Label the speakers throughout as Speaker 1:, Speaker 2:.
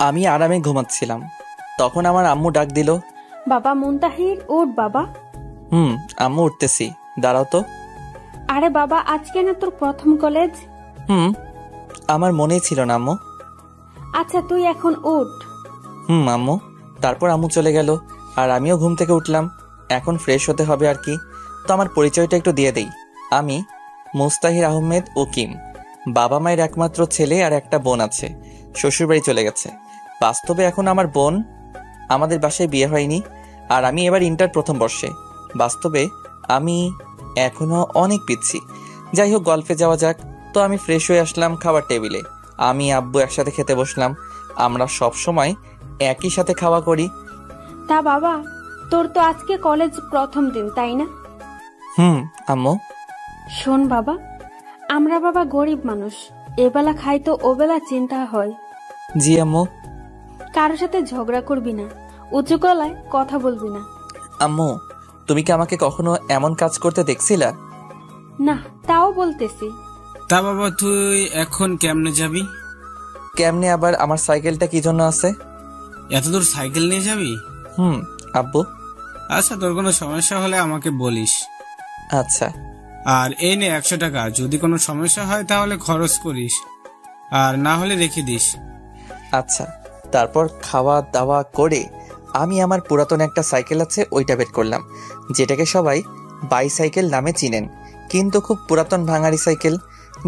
Speaker 1: আমি আরামে ঘুমাচ্ছিলাম, তখন আমার আম্মু ডাক দিল,
Speaker 2: বাবা মুনতাহির, ওঠ বাবা।
Speaker 1: আম্মু উঠতেছি, দাঁড়াও তো।
Speaker 2: আরে বাবা, আজকে না তোর প্রথম কলেজ?
Speaker 1: আমার মনেই ছিল না আম্মু।
Speaker 2: আচ্ছা তুই এখন উঠ।
Speaker 1: আম্মু। তারপর আম্মু চলে গেল আর আমিও ঘুম থেকে উঠলাম। এখন ফ্রেশ হতে হবে আর কি। তো আমার পরিচয়টা একটু দিয়ে দেই। আমি মুস্তাহির আহমেদ ওকিম, বাবা মায়ের একমাত্র ছেলে আর একটা বোন আছে, শ্বশুরবাড়ি চলে গেছে। বাস্তবে এখন আমার বোন, আমাদের বাসায় বিয়ে হয়নি, আর আমি এবার ইন্টার প্রথম বর্ষে। বাস্তবে আমি এখনো অনেক পিচ্ছি। যাই হোক, গল্পে যাওয়া যাক। তো আমি ফ্রেশ হয়ে আসলাম খাবার টেবিলে। আমি আব্বু একসাথে খেতে বসলাম। আমরা সব সময় একই সাথে খাওয়া করি।
Speaker 2: তা বাবা, তোর তো আজকে কলেজ প্রথম দিন, তাই না?
Speaker 1: আম্মু।
Speaker 2: শোন বাবা, আমরা বাবা গরিব মানুষ, এবেলা খাই তো ওবেলা চিন্তা হয়।
Speaker 1: জি আম্মু।
Speaker 2: কারোর সাথে ঝগড়া করবি না, উঁচু গলায় কথা বলবি না।
Speaker 1: আম্মু, তুমি কি আমাকে কখনো এমন কাজ করতে দেখছিলা?
Speaker 2: না, তাও বলতেছি।
Speaker 3: তা বাবা, তুই এখন কেমনে যাবি?
Speaker 1: কেমনে আবার? আমার সাইকেলটা কি জন্য আছে?
Speaker 3: এত দূর সাইকেল নিয়ে যাবি?
Speaker 1: আব্বু।
Speaker 3: আচ্ছা, তোর কোনো সমস্যা হলে আমাকে বলিস।
Speaker 1: আচ্ছা।
Speaker 3: আর এই নে 100 টাকা, যদি কোনো সমস্যা হয় তাহলে খরচ করিস, আর না হলে রেখে দিস।
Speaker 1: আচ্ছা। তারপর খাওয়া দাওয়া করে আমি আমার পুরাতন একটা সাইকেল আছে ওইটা বের করলাম, যেটাকে সবাই বাইসাইকেল নামে চিনেন, কিন্তু খুব পুরাতন ভাঙাড়ি সাইকেল।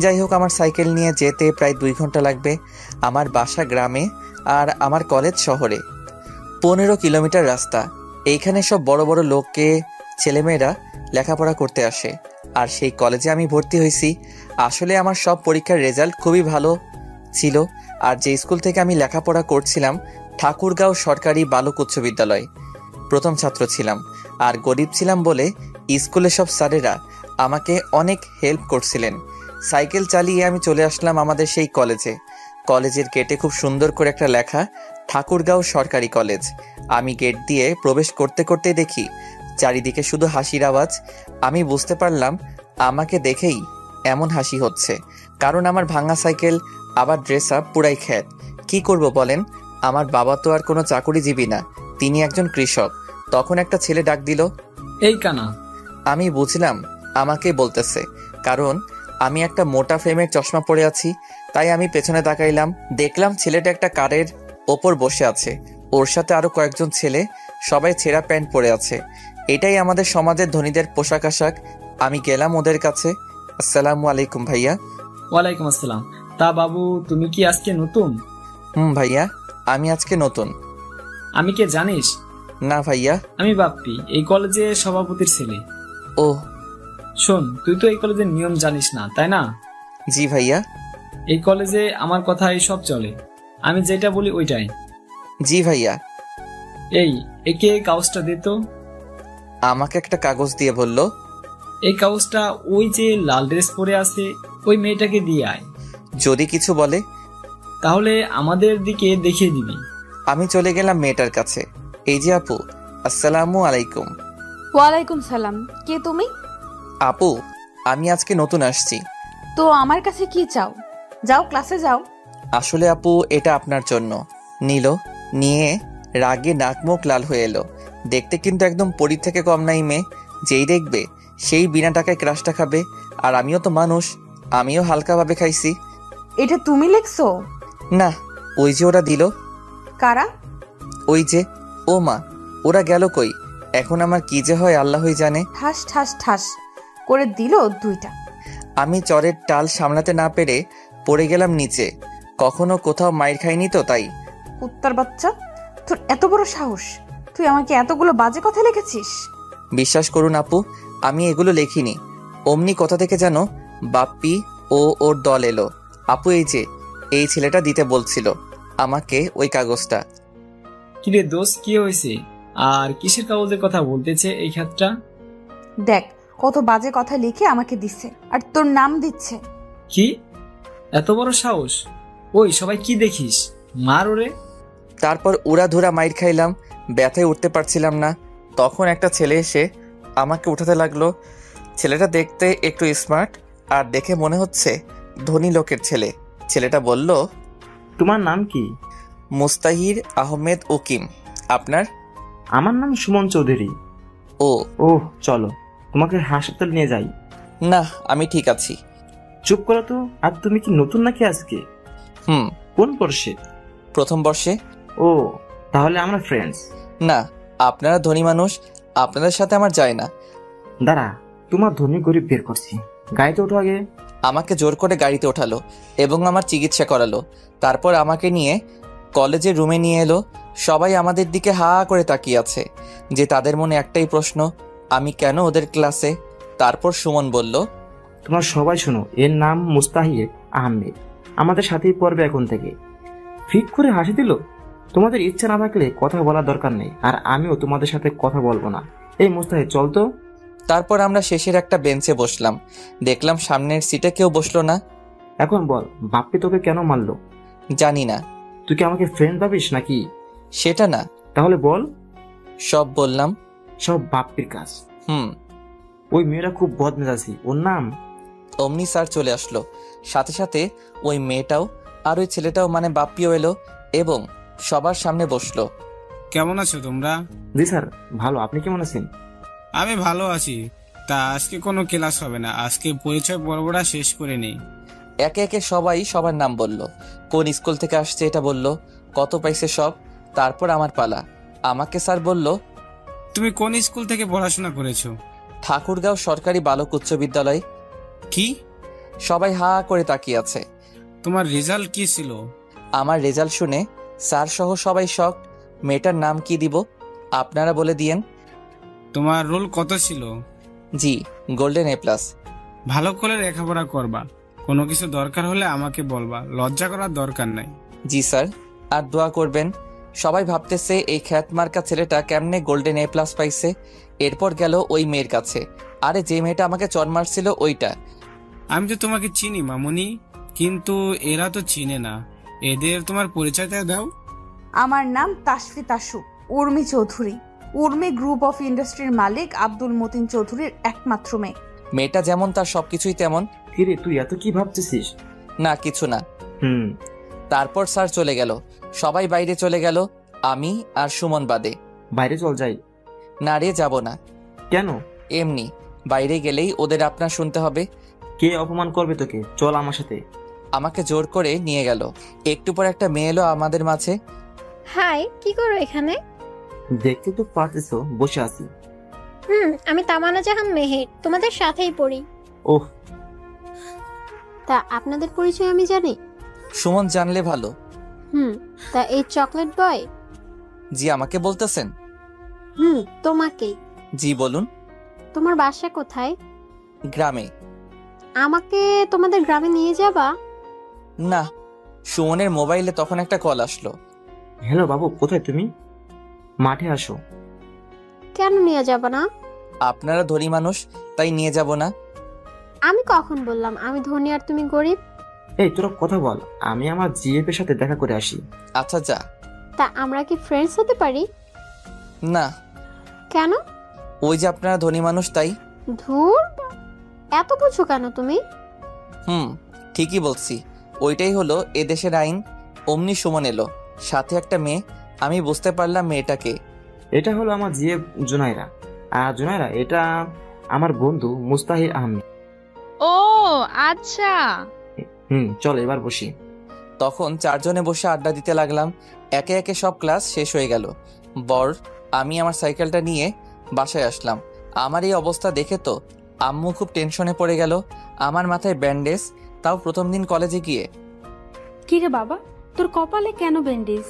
Speaker 1: যাই হোক, আমার সাইকেল নিয়ে যেতে প্রায় 2 ঘন্টা লাগবে। আমার বাসা গ্রামে আর আমার কলেজ শহরে। 15 কিলোমিটার রাস্তা। এইখানে সব বড় বড় লোককে ছেলেমেয়েরা লেখাপড়া করতে আসে, আর সেই কলেজে আমি ভর্তি হয়েছি। আসলে আমার সব পরীক্ষার রেজাল্ট খুবই ভালো ছিল। আর যে স্কুল থেকে আমি লেখাপড়া করছিলাম, ঠাকুরগাঁও সরকারি বালক উচ্চ বিদ্যালয়, প্রথম ছাত্র ছিলাম। আর গরিব ছিলাম বলে স্কুলে সব স্যারেরা আমাকে অনেক হেল্প করছিলেন। সাইকেল চালিয়ে আমি চলে আসলাম আমাদের সেই কলেজে। কলেজের গেটে খুব সুন্দর করে একটা লেখা, ঠাকুরগাঁও সরকারি কলেজ। আমি গেট দিয়ে প্রবেশ করতে করতে দেখি চারিদিকে শুধু হাসির আওয়াজ। আমি বুঝতে পারলাম আমাকে দেখেই এমন হাসি হচ্ছে, কারণ আমার ভাঙা সাইকেল আবার ড্রেস আপ পুরাই খ্যাত। কি করব বলেন? আমার বাবা তো আর কোনো চাকুরিজীবী না, তিনি একজন কৃষক। তখন একটা ছেলে ডাক দিল,
Speaker 4: এই কানা।
Speaker 1: আমি বুঝলাম আমাকে বলতেছে, কারণ আমি একটা মোটা ফ্রেমের চশমা পরে আছি। তাই আমি পেছনে তাকাইলাম, দেখলাম ছেলেটা একটা কারের ওপর বসে আছে, ওর সাথে আরো কয়েকজন ছেলে, সবাই ছেঁড়া প্যান্ট পরে আছে। এটাই আমাদের সমাজের ধনীদের পোশাক আশাক। আমি গেলাম ওদের কাছে। আসসালামু আলাইকুম ভাইয়া।
Speaker 4: ওয়ালাইকুম আসসালাম। তা বাবু, তুমি কি আজকে নতুন?
Speaker 1: ভাইয়া, আমি আজকে নতুন।
Speaker 4: আমি কে জানিস?
Speaker 1: না ভাইয়া।
Speaker 4: আমি বাপ্পি, এই কলেজে সভাপতির ছেলে।
Speaker 1: ও।
Speaker 4: শোন, তুই তো এই কলেজের নিয়ম জানিস না, তাই না?
Speaker 1: জি ভাইয়া।
Speaker 4: এই কলেজে আমার কথাই সব চলে, আমি যেটা বলি ওইটাই।
Speaker 1: জি ভাইয়া।
Speaker 4: এই, একে কাগজটা দে তো।
Speaker 1: আমাকে একটা কাগজ দিয়ে বলল,
Speaker 4: এই কাগজটা ওই যে লাল ড্রেস পরে আছে ওই মেয়েটাকে দিয়ে আয়।
Speaker 1: যদি কিছু বলে
Speaker 4: তাহলে আমাদের দিকে দেখিয়ে দিবি।
Speaker 1: আমি চলে গেলাম মেয়েটার কাছে। এই যে আপু, আসসালামু আলাইকুম।
Speaker 5: ওয়ালাইকুম সালাম। কে তুমি?
Speaker 1: আপু, আমি আজকে নতুন আসছি।
Speaker 5: তো আমার কাছে কি চাও? যাও ক্লাসে যাও।
Speaker 1: আসলে আপু, এটা আপনার জন্য। নিল, নিয়ে রাগে নাক মুখ লাল হয়ে এলো। দেখতে কিন্তু একদম পরী থেকে কম নাই মেয়ে। যেই দেখবে সেই বিনা টাকায় ক্রাশটা খাবে। আর আমিও তো মানুষ, আমিও হালকাভাবে খাইছি।
Speaker 5: এটা তুমি লিখছো?
Speaker 1: না, ওই যে ওরা দিল।
Speaker 5: কারা?
Speaker 1: ওই যে। ও মা, ওরা গেল কই? এখন আমার কি যে হয় আল্লাহই জানে।
Speaker 5: ঠাস ঠাস ঠাস করে দিল 2টা।
Speaker 1: আমি চরের টাল সামলাতে না পেরে পড়ে গেলাম নিচে। কখনো কোথাও মাইর খাইনি তো, তাই।
Speaker 5: কুত্তার বাচ্চা, তোর এত বড় সাহস! তুই আমাকে এতগুলো বাজে কথা লিখেছিস?
Speaker 1: বিশ্বাস করুন আপু, আমি এগুলো লেখিনি। অমনি কথা থেকে যেন বাপ্পি ও ওর দল এলো। আপু, এই যে এই ছেলেটা দিতে বলছিল আমাকে ওই কাগজটা।
Speaker 4: কিরে দোস্ত, কি হয়েছে? আর কিসের কাগজের কথা বলতেছে এই খাতটা?
Speaker 5: দেখ কত বাজে কথা লিখে আমাকে দিচ্ছে, আর তোর নাম দিচ্ছে।
Speaker 4: কি এত বড় সাহস? ওই সবাই কি দেখিস, মার ওরে।
Speaker 1: তারপর উড়াধুরা মাইর খাইলাম, ব্যথায় উঠতে পারছিলাম না। তখন একটা ছেলে এসে আমাকে উঠাতে লাগলো। ছেলেটা দেখতে একটু স্মার্ট, আর দেখে মনে হচ্ছে ধনী লোকের ছেলে। ছেলেটা বলল,
Speaker 6: তোমার নাম কি?
Speaker 1: মুস্তাহির আহমেদ উকিম। আপনার?
Speaker 6: আমার নাম সুমন চৌধুরী।
Speaker 1: ও
Speaker 6: ওহ, চলো তোমাকে হাসপাতাল নিয়ে যাই।
Speaker 1: না, আমি ঠিক আছি।
Speaker 6: চুপ করো তো। আর তুমি কি নতুন নাকি আজকে?
Speaker 1: হুম,
Speaker 6: কোন বর্ষে?
Speaker 1: প্রথম বর্ষে।
Speaker 6: ও, তাহলে আমরা ফ্রেন্ডস।
Speaker 1: না, আপনারা ধনী মানুষ, আপনাদের সাথে আমার যায় না।
Speaker 6: দাঁড়া, তোমার ধনী গরিব বের করছি। গাড়িতে ওঠো আগে।
Speaker 1: আমাকে জোর করে গাড়িতে ওঠালো এবং আমার চিকিৎসা করালো। তারপর আমাকে নিয়ে কলেজের রুমে নিয়ে এলো। সবাই আমাদের দিকে হা করে তাকিয়ে আছে, যে তাদের মনে একটাই প্রশ্ন, আমি কেন ওদের ক্লাসে? তারপর সুমন বলল,
Speaker 6: তোমরা সবাই শোনো, এর নাম মুস্তাহির আহমেদ, আমাদের সাথেই পড়বে এখন থেকে। ফিক করে হাসি দিল। তোমাদের ইচ্ছা না থাকলে কথা বলার দরকার নেই, আর আমিও তোমাদের সাথে কথা বলবো না। এই মুস্তাহির, চল তো।
Speaker 1: তারপর আমরা শেষের একটা বেঞ্চে বসলাম। দেখলাম সামনের সিটে কেউ বসলো না।
Speaker 6: এখন বল, বাপ্পি তোকে কেন মারলো?
Speaker 1: জানি না।
Speaker 6: তুই কি আমাকে ফ্রেন্ড ভাবিস নাকি?
Speaker 1: সেটা না।
Speaker 6: তাহলে বল।
Speaker 1: সব বললাম।
Speaker 6: সব বাপ্পির কাজ।
Speaker 1: হুম।
Speaker 6: ওই মেয়েরা খুব বদমেজাজি। ওর নাম?
Speaker 1: অমনি স্যার চলে আসলো। সাথে সাথে ওই মেয়েটাও আর ওই ছেলেটাও মানে বাপ্পিও এলো এবং সবার সামনে বসলো।
Speaker 3: কেমন আছো তোমরা?
Speaker 6: জি স্যার, ভালো। আপনি কেমন আছেন?
Speaker 3: আমি ভালো আছি। তা আজকে কোনো ক্লাস হবে না, আজকে পরিচয় পর্বটা শেষ করে নেই।
Speaker 1: একে একে সবাই সবার নাম বলল, কোন স্কুল থেকে আসছে এটা বলল, কত পাইছে সব। তারপর আমার পালা। আমাকে স্যার বলল,
Speaker 3: তুমি কোন স্কুল থেকে পড়াশোনা করেছো?
Speaker 1: ঠাকুরগাঁও সরকারি বালক উচ্চ বিদ্যালয়।
Speaker 3: কি?
Speaker 1: সবাই হা করে তাকিয়ে আছে।
Speaker 3: তোমার রেজাল্ট কি ছিল?
Speaker 1: আমার রেজাল্ট শুনে স্যার সহ সবাই শক। মেয়েটার নাম কি দিব? আপনারা বলে দিয়েন।
Speaker 3: তোমার রোল কত ছিল?
Speaker 1: জি, গোল্ডেন A+।
Speaker 3: ভালো করে লেখাপড়া করবা, কোনো কিছু দরকার হলে আমাকে বলবা, লজ্জা করার দরকার নাই।
Speaker 1: জি স্যার। আর দোয়া করবেন। সবাই ভাবতেছে এই খ্যাতমার্কা ছেলেটা কেমনে গোল্ডেন A+ পাইছে। এরপর গেল ওই মেয়ের কাছে। আরে যে মেয়েটা আমাকে চড় মারছিল ওইটা।
Speaker 3: আমি তো তোমাকে চিনি মামুনি, কিন্তু এরা তো চিনে না। এদের তোমার পরিচয়টা দাও।
Speaker 5: আমার নাম তাসফি তাসু উর্মি চৌধুরী। উর্মি গ্রুপ অফ ইন্ডাস্ট্রির মালিক আব্দুল মতিন চৌধুরীর একমাত্র মেয়ে।
Speaker 1: মেয়েটা যেমন তার সবকিছুই তেমন।
Speaker 6: কিরে, তুই এত কি ভাবতেছিস?
Speaker 1: না, কিছু না।
Speaker 6: হুম।
Speaker 1: তারপর স্যার চলে গেল। সবাই বাইরে চলে গেল, আমি আর সুমন বাদে।
Speaker 6: বাইরে চল যাই।
Speaker 1: না রে, যাব না।
Speaker 6: কেন?
Speaker 1: এমনি। বাইরে গেলেই ওদের আপনার শুনতে হবে।
Speaker 6: কে অপমান করবে তোকে? চল আমার সাথে।
Speaker 1: আমাকে জোর করে নিয়ে গেল। একটু পর একটা মেয়ে এলো আমাদের মাঝে।
Speaker 7: হাই, কি করো এখানে?
Speaker 6: দেখতে তো পারতেছো, বসে আছি।
Speaker 7: আমি তামান্না জাহান মেহের, তোমাদের সাথেই পড়ি।
Speaker 6: ওহ।
Speaker 7: তা আপনাদের পরিচয় আমি জানি?
Speaker 1: সুমন জানলে ভালো।
Speaker 7: তা এই চকলেট বয়?
Speaker 1: জি, আমাকে বলতেছেন?
Speaker 7: তোমাকেই।
Speaker 1: জি, বলুন।
Speaker 7: তোমার বাসা কোথায়?
Speaker 1: গ্রামে।
Speaker 7: আমাকে তোমাদের গ্রামে নিয়ে যাবা?
Speaker 1: না। সুমনের মোবাইলে তখন একটা কল আসলো।
Speaker 6: হ্যালো বাবু, কোথায় তুমি? মাঠে আসো।
Speaker 7: কেন নিয়ে যাবা না?
Speaker 1: আপনারা ধনী মানুষ, তাই নিয়ে যাব না।
Speaker 7: আমি কখন বললাম আমি ধনী আর তুমি গরিব?
Speaker 6: এই তোরা কথা বল, আমি আমার জিএফ এর সাথে দেখা করে আসি।
Speaker 1: আচ্ছা যা।
Speaker 7: তা আমরা কি ফ্রেন্ডস হতে পারি?
Speaker 1: না।
Speaker 7: কেন?
Speaker 1: ওই যে আপনারা ধনী মানুষ, তাই।
Speaker 7: ধুর, এত বুঝো কেন তুমি?
Speaker 1: ঠিকই বলছি। ওইটাই হলো এদেশের আইন। অমনি সুমন এলো, সাথে একটা মেয়ে। আমি বুঝতে পারলাম মেয়েটাকে।
Speaker 6: এটা হলো আমার জিএফ জুনাইরা। আর জুনাইরা, এটা আমার বন্ধু মুস্তাহির আহমেদ।
Speaker 8: ও আচ্ছা।
Speaker 6: চল এবার বসি।
Speaker 1: তখন চারজনে বসে আড্ডা দিতে লাগলাম। একে একে সব ক্লাস শেষ হয়ে গেল। আমি আমার সাইকেলটা নিয়ে বাসায় আসলাম। আমার এই অবস্থা দেখে তো আম্মু খুব টেনশনে পড়ে গেল। আমার মাথায় ব্যান্ডেজ, তাও প্রথম দিন কলেজে গিয়ে।
Speaker 2: কিরে বাবা, তোর কপালে কেন ব্যান্ডেজ?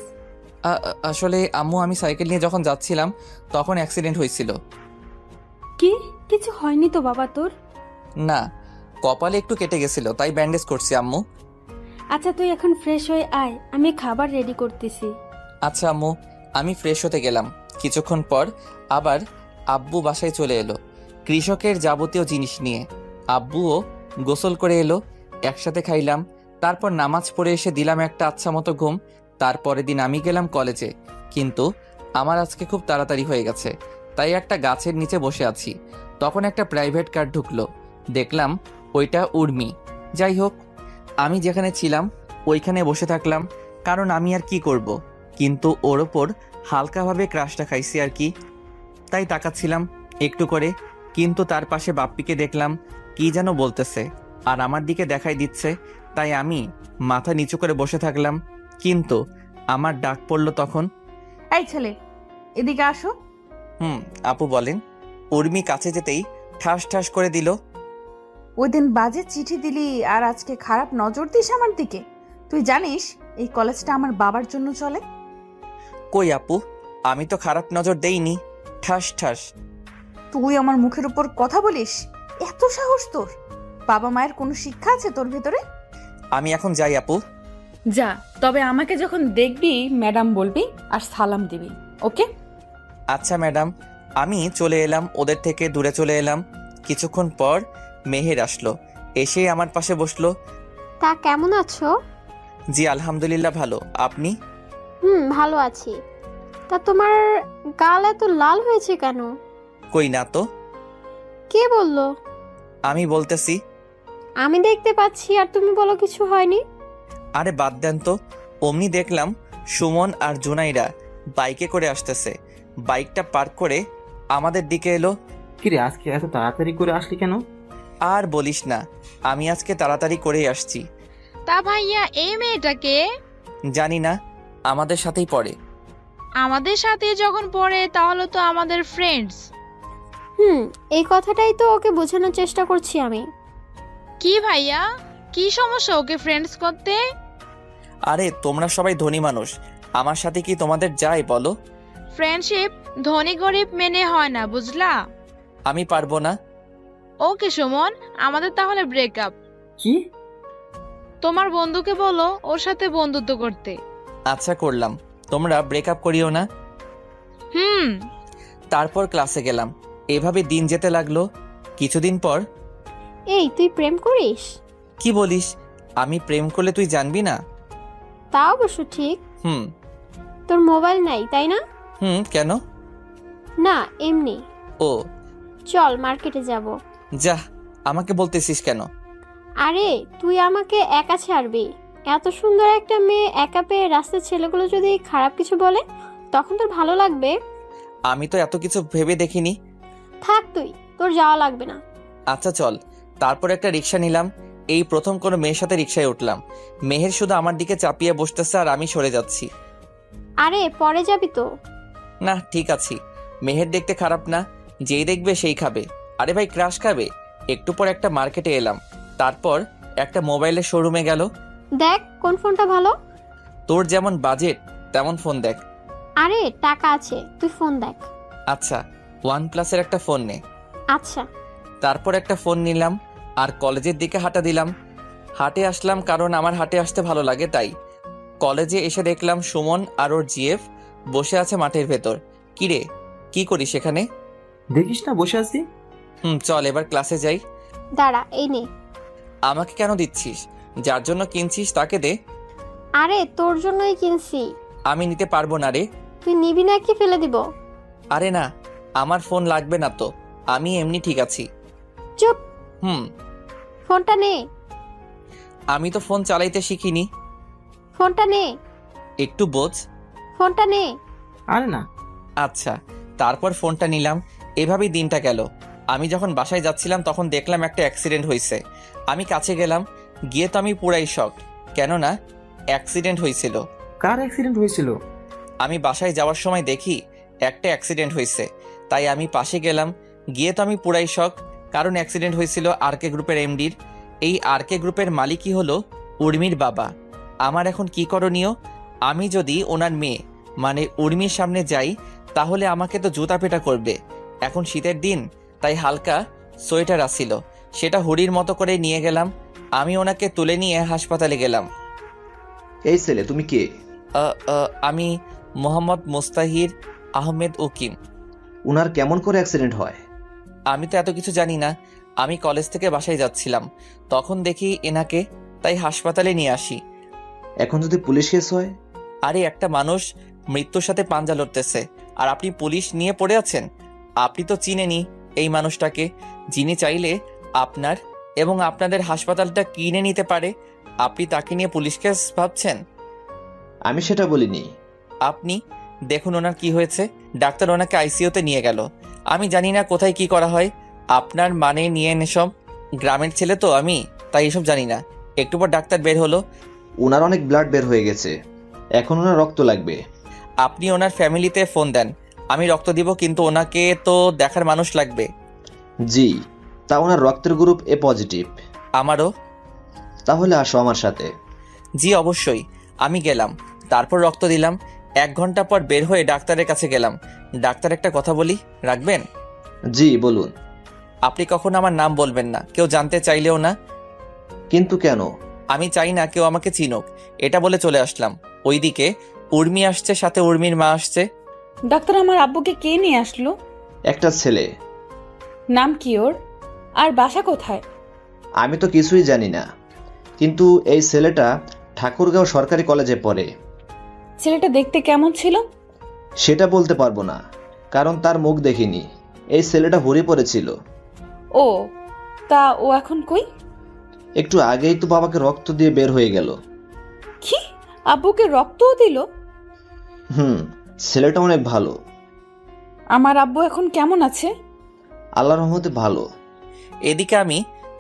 Speaker 1: আসলে আম্মু, আমি সাইকেল নিয়ে যখন যাচ্ছিলাম তখন অ্যাক্সিডেন্ট হয়েছিল।
Speaker 2: কি? কিছু হয়নি তো বাবা তোর?
Speaker 1: না, কপালে একটু কেটে গেছিল, তাই ব্যান্ডেজ করছি আম্মু।
Speaker 2: আচ্ছা তুই এখন ফ্রেশ হয়ে আয়, আমি খাবার রেডি করতেছি।
Speaker 1: আচ্ছা আম্মু। আমি ফ্রেশ হতে গেলাম। কিছুক্ষণ পর আবার আব্বু বাসায় চলে এলো কৃষকের যাবতীয় জিনিস নিয়ে। আব্বুও গোসল করে এলো, একসাথে খাইলাম। তারপর নামাজ পড়ে এসে দিলাম একটা আচ্ছা মতো ঘুম। তারপরের দিন আমি গেলাম কলেজে, কিন্তু আমার আজকে খুব তাড়াতাড়ি হয়ে গেছে, তাই একটা গাছের নিচে বসে আছি। তখন একটা প্রাইভেট কার ঢুকলো, দেখলাম ওইটা উর্মি। যাই হোক, আমি যেখানে ছিলাম ওইখানে বসে থাকলাম, কারণ আমি আর কি করব। কিন্তু ওর ওপর হালকাভাবে ক্রাশটা খাইছি আর কি। তাই তাকাচ্ছিলাম একটু করে, কিন্তু তার পাশে বাপ্পিকে দেখলাম কি যেন বলতেছে আর আমার দিকে দেখাই দিচ্ছে। তাই আমি মাথা নিচু করে বসে থাকলাম, কিন্তু আমার ডাক পড়লো তখন।
Speaker 5: এই ছেলে, এদিকে আসো।
Speaker 1: আপু বলেন। উর্মি কাছে যেতেই ঠাস ঠাস করে দিল।
Speaker 5: ওই দিন বাজে চিঠি দিলি আর আজকে খারাপ নজর দিস আমার দিকে। তুই জানিস এই কলেজটা আমার বাবার জন্য চলে?
Speaker 1: কই আপু, আমি তো খারাপ নজর দেইনি। ঠাস ঠাস।
Speaker 5: তুই আমার মুখের উপর কথা বলিস? এত সাহস তোর? বাবা মায়ের কোনো শিক্ষা আছে তোর ভেতরে?
Speaker 1: আমি এখন যাই আপু।
Speaker 9: যা, তবে আমাকে যখন দেখবি ম্যাডাম বলবি আর সালাম দিবি, ওকে?
Speaker 1: আচ্ছা ম্যাডাম। আমি চলে এলাম, ওদের থেকে দূরে চলে এলাম। কিছুক্ষণ পর মেহের আসলো, এসে আমার পাশে বসলো।
Speaker 7: তা কেমন আছো?
Speaker 1: জি আলহামদুলিল্লাহ ভালো, আপনি?
Speaker 7: ভালো আছি। তা তোমার গাল এত লাল হয়েছে কেন?
Speaker 1: কই না তো।
Speaker 7: কে বললো?
Speaker 1: আমি বলতেছি।
Speaker 7: আমি দেখতে পাচ্ছি আর তুমি বলো কিছু হয়নি।
Speaker 1: আরে বাদ দেন তো। অমনি দেখলাম সুমন আর জুনাইরা বাইকে করে আসতেছে। বাইকটা পার্ক করে আমাদের দিকে এলো।
Speaker 6: কিরে, আজকে এত তাড়াতাড়ি করে আসলি কেন?
Speaker 1: আর বলিস না, আমি আজকে তাড়াতাড়ি করেই আসছি।
Speaker 8: তা ভাইয়া, এই মেয়েটাকে?
Speaker 1: জানি না, আমাদের সাথেই পড়ে।
Speaker 8: আমাদের সাথে যখন পড়ে তাহলে তো আমাদের ফ্রেন্ডস।
Speaker 7: এই কথাটাই তো ওকে বোঝানোর চেষ্টা করছি আমি।
Speaker 8: কি ভাইয়া, কি সমস্যা ওকে ফ্রেন্ডস করতে?
Speaker 1: আরে তোমরা সবাই ধনী মানুষ, আমার সাথে কি তোমাদের যায় বলো?
Speaker 8: ফ্রেন্ডশিপ ধনী গরিব মেনে হয় না, বুঝলা?
Speaker 1: আমি পারবো না।
Speaker 8: ওকে সুমন, আমাদের তাহলে ব্রেকআপ।
Speaker 4: কি?
Speaker 8: তোমার বন্ধুকে বলো ওর সাথে বন্ধুত্ব করতে।
Speaker 1: আচ্ছা করলাম, তোমরা ব্রেকআপ করিও না। তারপর ক্লাসে গেলাম। এভাবে দিন যেতে লাগলো। কিছুদিন পর।
Speaker 7: এই, তুই প্রেম করিস?
Speaker 1: কি বলিস? আমি প্রেম করলে তুই জানবি না?
Speaker 7: তা অবশ্য ঠিক। তোর মোবাইল নাই তাই না?
Speaker 1: কেন?
Speaker 7: না, এমনি।
Speaker 1: ও,
Speaker 7: চল মার্কেটে যাব।
Speaker 1: যা, আমাকে বলতেছিস কেন?
Speaker 7: আরে তুই আমাকে একা ছাড়বি? এত সুন্দর একটা মেয়ে একা পেয়ে রাস্তার ছেলেগুলো যদি খারাপ কিছু বলে তখন তোর ভালো লাগবে?
Speaker 1: আমি তো এত কিছু ভেবে দেখিনি।
Speaker 7: থাক তুই, তোর যাওয়া লাগবে না।
Speaker 1: আচ্ছা চল। তারপর একটা রিক্সা নিলাম। এই প্রথম কোনো মেয়ের সাথে রিক্সায় উঠলাম। মেহের শুধু আমার দিকে চাপিয়ে বসতেছে আর আমি সরে যাচ্ছি।
Speaker 7: আরে পরে যাবি তো।
Speaker 1: না ঠিক আছি, মেহের দেখতে খারাপ না, যেই দেখবে সেই খাবে। আরে ভাই ক্রাশ খাবে। একটু পর একটা মার্কেটে এলাম, তারপর একটা মোবাইলের শোরুমে গেল।
Speaker 7: দেখ কোন ফোনটা ভালো।
Speaker 1: তোর যেমন বাজেট তেমন ফোন দেখ।
Speaker 7: আরে টাকা আছে, তুই ফোন দেখ।
Speaker 1: আচ্ছা, OnePlus-এর একটা ফোন নে।
Speaker 7: আচ্ছা।
Speaker 1: তারপর একটা ফোন নিলাম আর কলেজের দিকে হাঁটা দিলাম। হাটে আসলাম কারণ আমার হাটে আসতে ভালো লাগে তাই। কলেজে এসে দেখলাম সুমন আর ওর জিএফ বসে আছে মাঠের ভেতর। কিরে, কি করিস সেখানে?
Speaker 6: দেখিস না বসে আছি।
Speaker 1: চল এবার ক্লাসে যাই।
Speaker 7: দাঁড়া, এই নে।
Speaker 1: আমাকে কেন দিচ্ছিস? যার জন্য কিনছিস তাকে দে।
Speaker 7: আরে তোর জন্যই কিনছি।
Speaker 1: আমি নিতে পারবো না রে।
Speaker 7: তুই নিবি না কি ফেলে দিব?
Speaker 1: আরে না, আমার ফোন লাগবে না তো, আমি এমনি ঠিক আছি।
Speaker 7: চুপ। ফোনটা নে।
Speaker 1: আমি তো ফোন চালাইতে শিখিনি।
Speaker 7: ফোনটা নে।
Speaker 1: একটু বোঝ।
Speaker 7: ফোনটা নে।
Speaker 6: আরে না।
Speaker 1: আচ্ছা, তারপর ফোনটা নিলাম। এভাবেই দিনটা গেল। আমি যখন বাসায় যাচ্ছিলাম তখন দেখলাম একটা অ্যাক্সিডেন্ট হয়েছে। আমি কাছে গেলাম, গিয়ে তো আমি পুরাই শক, কেননা অ্যাক্সিডেন্ট হয়েছিল।
Speaker 6: কার অ্যাক্সিডেন্ট হয়েছিল?
Speaker 1: আমি বাসায় যাওয়ার সময় দেখি একটা অ্যাক্সিডেন্ট হয়েছে, তাই আমি পাশে গেলাম। গিয়ে তো আমি পুরাই শক, কারণ অ্যাক্সিডেন্ট হয়েছিল আরকে গ্রুপের এমডির। এই আরকে গ্রুপের মালিকই হলো উর্মির বাবা। আমার এখন কি করণীয়? আমি যদি ওনার মেয়ে মানে উর্মির সামনে যাই তাহলে আমাকে তো জুতা পেটা করবে। এখন শীতের দিন, তাই হালকা সোয়েটার আসছিল, সেটা হুডির মতো করে নিয়ে গেলাম। আমি ওনাকে তুলে নিয়ে হাসপাতালে গেলাম।
Speaker 10: এই ছেলে, তুমি কে?
Speaker 1: আমি মোহাম্মদ মুস্তাহির আহমেদ উকিম।
Speaker 10: উনার কেমন করে অ্যাক্সিডেন্ট হয়?
Speaker 1: আমি তো এত কিছু জানি না। আমি কলেজ থেকে বাসায় যাচ্ছিলাম, তখন দেখি এনাকে, তাই হাসপাতালে নিয়ে আসি।
Speaker 10: এখন যদি পুলিশ কেস হয়?
Speaker 1: আরে একটা মানুষ মৃত্যুর সাথে পাঞ্জা লড়তেছে আর আপনি পুলিশ নিয়ে পড়ে আছেন? আপনি তো চিনেনি এই মানুষটাকে, যিনি চাইলে আপনার এবং আপনাদের হাসপাতালটা কিনে নিতে পারে। আপনি তাকে নিয়ে পুলিশ কেস ভাবছেন?
Speaker 10: আমি সেটা বলিনি।
Speaker 1: আপনি দেখুন ওনার কি হয়েছে। ডাক্তার ওনাকে আইসিইউতে নিয়ে গেল। আমি জানি না কোথায় কি করা হয়। আপনার মানে নিয়ে এসব, গ্রামের ছেলে তো আমি, তাই এসব জানি না। একটু পর ডাক্তার বের হলো।
Speaker 10: ওনার অনেক ব্লাড বের হয়ে গেছে, এখন ওনার রক্ত লাগবে।
Speaker 1: আপনি ওনার ফ্যামিলিতে ফোন দেন, আমি রক্ত দিব, কিন্তু ওনাকে তো দেখার মানুষ লাগবে।
Speaker 10: জি, তা ওনার রক্তের গ্রুপ এ পজিটিভ।
Speaker 1: আমারও।
Speaker 10: তাহলে আসো আমার সাথে।
Speaker 1: জি অবশ্যই। আমি গেলাম, তারপর রক্ত দিলাম। 1 ঘন্টা পর বের হয়ে ডাক্তারের কাছে গেলাম। ডাক্তার, একটা কথা বলি, রাখবেন?
Speaker 10: জি বলুন।
Speaker 1: আপনি কখনো আমার নাম বলবেন না, কেউ জানতে চাইলেও না।
Speaker 10: কিন্তু কেন?
Speaker 1: আমি চাই না কেউ আমাকে চিনুক, এটা বলে চলে আসলাম। ওইদিকে উর্মি আসছে, সাথে উর্মির মা আসছে।
Speaker 9: ডাক্তার, আমার আব্বুকে কে নিয়ে আসলো?
Speaker 10: একটা ছেলে।
Speaker 9: নাম কি ওর? আর বাসা কোথায়?
Speaker 10: আমি তো কিছুই জানি না, কিন্তু এই ছেলেটা ঠাকুরগাঁও সরকারি কলেজে পড়ে।
Speaker 9: ছেলেটা দেখতে কেমন ছিল?
Speaker 10: সেটা বলতে পারবো না, কারণ তার মুখ দেখিনি। এই ছেলেটা হুড়ে পড়েছিল।
Speaker 9: ও, তা ও এখন কই?
Speaker 10: একটু আগেই তো বাবাকে রক্ত দিয়ে বের হয়ে গেল।
Speaker 9: কি, আব্বুকে রক্তও দিল?
Speaker 10: ছেলেটা অনেক ভালো।
Speaker 9: আমার আব্বু এখন কেমন আছে?
Speaker 10: আল্লাহর রহমতে ভালো।
Speaker 1: এদিকে আমি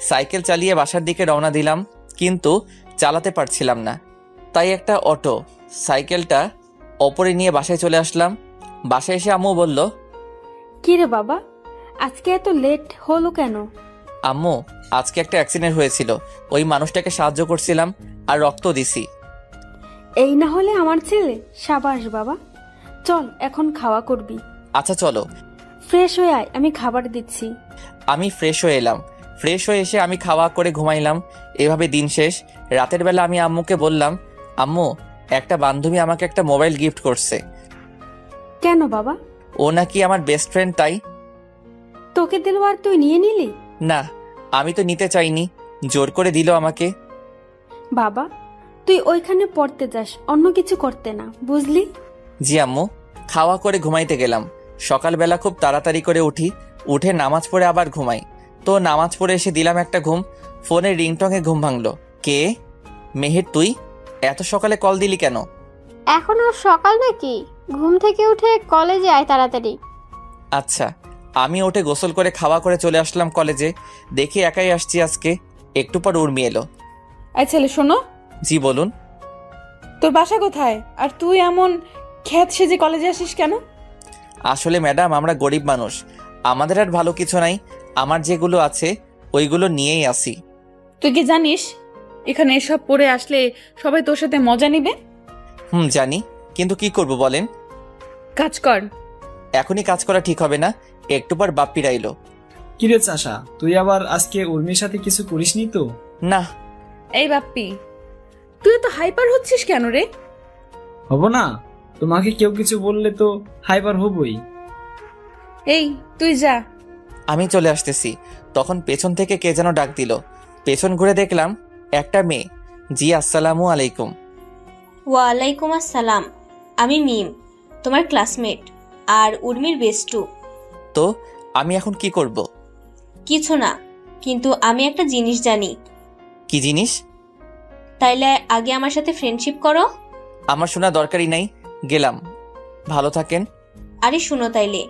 Speaker 1: সাইকেল চালিয়ে বাসার দিকে রওনা দিলাম, কিন্তু চালাতে পারছিলাম না। তাই একটা অটো সাইকেলটা ওপরে নিয়ে বাসায় চলে আসলাম। বাসায় এসে আম্মু বলল,
Speaker 2: কি রে বাবা, আজকে এত লেট হলো কেন?
Speaker 1: আম্মু, আজকে একটা অ্যাক্সিডেন্ট হয়েছিল, ওই মানুষটাকে সাহায্য করছিলাম আর রক্ত দিছি।
Speaker 2: এই না হলে আমার ছেলে। সাবাস বাবা, চল এখন খাওয়া করবি।
Speaker 1: আচ্ছা চলো।
Speaker 2: ফ্রেশ হয়ে আয়, আমি খাবার দিচ্ছি।
Speaker 1: আমি ফ্রেশ হয়ে এলাম। ফ্রেশ হয়ে এসে আমি খাওয়া করে ঘুমাইলাম। এভাবে দিন শেষ। রাতের বেলা আমি আম্মুকে বললাম, আম্মু, একটা বান্ধবী আমাকে একটা মোবাইল গিফট করছে।
Speaker 2: কেন বাবা?
Speaker 1: ও নাকি আমার বেস্ট ফ্রেন্ড, তাই।
Speaker 2: তোকে দিল আর তুই নিয়ে নিলি?
Speaker 1: না, আমি তো নিতে চাইনি, জোর করে দিল আমাকে।
Speaker 2: বাবা, তুই ওইখানে পড়তে যাস, অন্য কিছু করতে না, বুঝলি?
Speaker 1: জি আম্মু। খাওয়া করে ঘুমাইতে গেলাম। সকালবেলা খুব তাড়াতাড়ি করে উঠে নামাজ পড়ে আবার ঘুমাই। তো নামাজ পড়ে এসে দিলাম একটা ঘুম। ফোনের রিংটংয়ে ঘুম ভাঙলো। কে? মেহের, তুই এত সকালে কল দিলি কেন?
Speaker 7: এখনো সকাল নাকি? ঘুম থেকে উঠে কলেজে আয় তাড়াতাড়ি।
Speaker 1: আচ্ছা। আমি উঠে গোসল করে খাওয়া করে চলে আসলাম কলেজে। দেখি একাই আসছি আজকে। একটু পর উর্মি এলো।
Speaker 9: এই ছেলে, শোনো।
Speaker 1: জি বলুন।
Speaker 9: তোর বাসা কোথায়? আর তুই এমন খ্যাত সেজে কলেজে আসিস কেন?
Speaker 1: আসলে ম্যাডাম, আমরা গরিব মানুষ, আমাদের আর ভালো কিছু নাই। আমার যেগুলো আছে ওইগুলো নিয়েই আসি।
Speaker 9: তুই কি জানিস এখানে এসব পড়ে আসলে সবাই তোর সাথে মজা নিবে?
Speaker 1: জানি, কিন্তু কি করব বলেন?
Speaker 9: কাজ কর।
Speaker 1: এখনই কাজ করা ঠিক হবে না, একটু পর বাপ্পি রাইলো।
Speaker 4: কিরে চাষা, তুই আবার আজকে উর্মির সাথে কিছু করিসনি তো?
Speaker 1: না।
Speaker 9: এই বাপ্পি, তুই তো হাইপার হচ্ছিস কেন রে?
Speaker 4: হব না, তোমাকে কেউ কিছু বললে তো হাইপার হবই।
Speaker 9: এই তুই যা।
Speaker 1: আমি চলে আসতেছি, তখন পেছন থেকে কে যেন ডাক দিল। পেছন ঘুরে দেখলাম একটা মেয়ে। জি আসসালামু আলাইকুম।
Speaker 11: ওয়ালাইকুম আসসালাম। আমি মিম, তোমার ক্লাসমেট আর উর্মির বেস্টু।
Speaker 1: তো আমি এখন কি করব?
Speaker 11: কিছু না, কিন্তু আমি একটা জিনিস জানি।
Speaker 1: কি জিনিস?
Speaker 11: তাইলে আগে আমার সাথে ফ্রেন্ডশিপ করো।
Speaker 1: আমার শোনা দরকারই নাই, গেলাম। ভালো থাকেন।
Speaker 11: আরে শুনো তাইলে।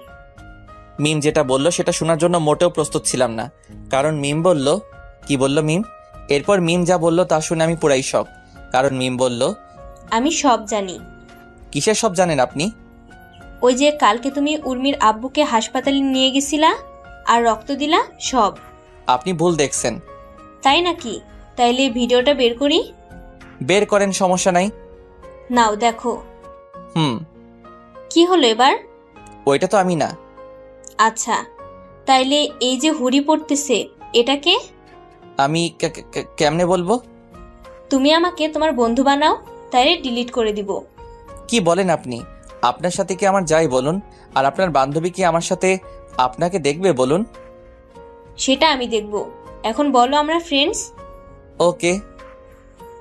Speaker 1: মিম যেটা বলল সেটা শোনার জন্য মোটেও প্রস্তুত ছিলাম না, কারণ মিম বলল। কি বলল মিম? এরপর মিম যা বলল তা শুনে আমি পুরাই শক, কারণ মিম বলল,
Speaker 11: আমি সব জানি।
Speaker 1: কিসের সব জানেন আপনি?
Speaker 11: ওই যে কালকে তুমি উর্মির আব্বুকে হাসপাতালে নিয়ে গেছিলা আর রক্ত দিলা, সব।
Speaker 1: আপনি ভুল দেখছেন।
Speaker 11: তাই নাকি? তাইলে ভিডিওটা বের করি।
Speaker 1: বের করেন, সমস্যা নাই।
Speaker 11: নাও দেখো। কি হলো এবার?
Speaker 1: ওইটা তো আমি না।
Speaker 11: আচ্ছা, তাইলে এই যে হুড়ি পড়তেছে, এটাকে
Speaker 1: আমি কেমনে বলবো?
Speaker 11: তুমি আমাকে তোমার বন্ধু বানাও, তাইলে ডিলিট করে দিব।
Speaker 1: কি বলেন আপনি? আপনার সাথে কি আমার যাই বলুন, আর আপনার বান্ধবী কি আমার সাথে আপনাকে দেখবে বলুন?
Speaker 11: সেটা আমি দেখব। এখন বলো আমরা ফ্রেন্ডস।
Speaker 1: ওকে।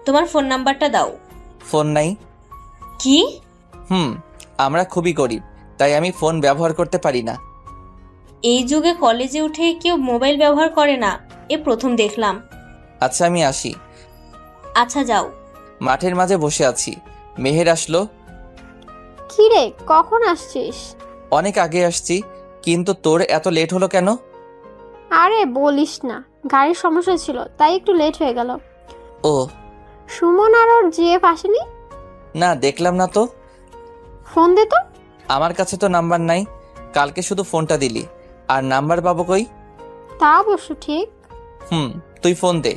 Speaker 11: তোমার ফোন নাম্বারটা দাও।
Speaker 1: ফোন নাই।
Speaker 11: কি?
Speaker 1: আমরা খুবই গরিব, তাই আমি ফোন ব্যবহার করতে পারি না।
Speaker 11: এই যুগে কলেজে উঠে কেউ মোবাইল ব্যবহার করে না, এ প্রথম দেখলাম।
Speaker 1: আচ্ছা আমি আসি।
Speaker 11: আচ্ছা যাও।
Speaker 1: মাঠের মাঝে বসে আছি, মেহের আসলো।
Speaker 7: কি রে, কখন আসছিস?
Speaker 1: অনেক আগে আসছি, কিন্তু তোর এত লেট হলো কেন?
Speaker 7: আরে বলিস না, গাড়ির সমস্যা ছিল তাই একটু লেট হয়ে গেল।
Speaker 1: ও
Speaker 7: সুমন আর ওর জিএফ আসেনি?
Speaker 1: না, দেখলাম না তো।
Speaker 7: ফোন দে তো।
Speaker 1: আমার কাছে তো নাম্বার নাই, কালকে শুধু ফোনটা দিলি, আর নাম্বার পাবো কই?
Speaker 7: তা অবশ্য ঠিক।
Speaker 1: তুই ফোন দে।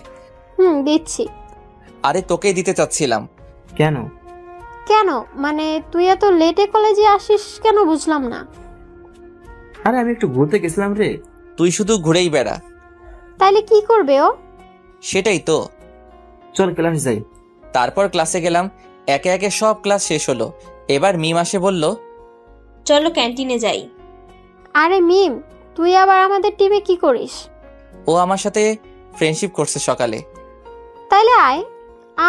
Speaker 7: দিচ্ছি।
Speaker 1: আরে তোকেই দিতে চাচ্ছিলাম।
Speaker 6: কেন?
Speaker 7: কেন মানে তুই এত লেটে কলেজে আসিস কেন বুঝলাম না।
Speaker 6: আরে আমি একটু ঘুরতে গেছিলাম রে।
Speaker 1: তুই শুধু ঘুরেই বেড়া।
Speaker 7: তাইলে কি করবে ও?
Speaker 1: সেটাই তো।
Speaker 6: চল ক্লাস যাই।
Speaker 1: তারপর ক্লাসে গেলাম, একে একে সব ক্লাস শেষ হলো। এবার মিম আসে বলল,
Speaker 11: চলো ক্যান্টিনে যাই।
Speaker 7: আরে মিম, তুই আবার আমাদের টিমে কি করিস?
Speaker 1: ও আমার সাথে ফ্রেন্ডশিপ করছে সকালে।
Speaker 7: তাইলে আয়।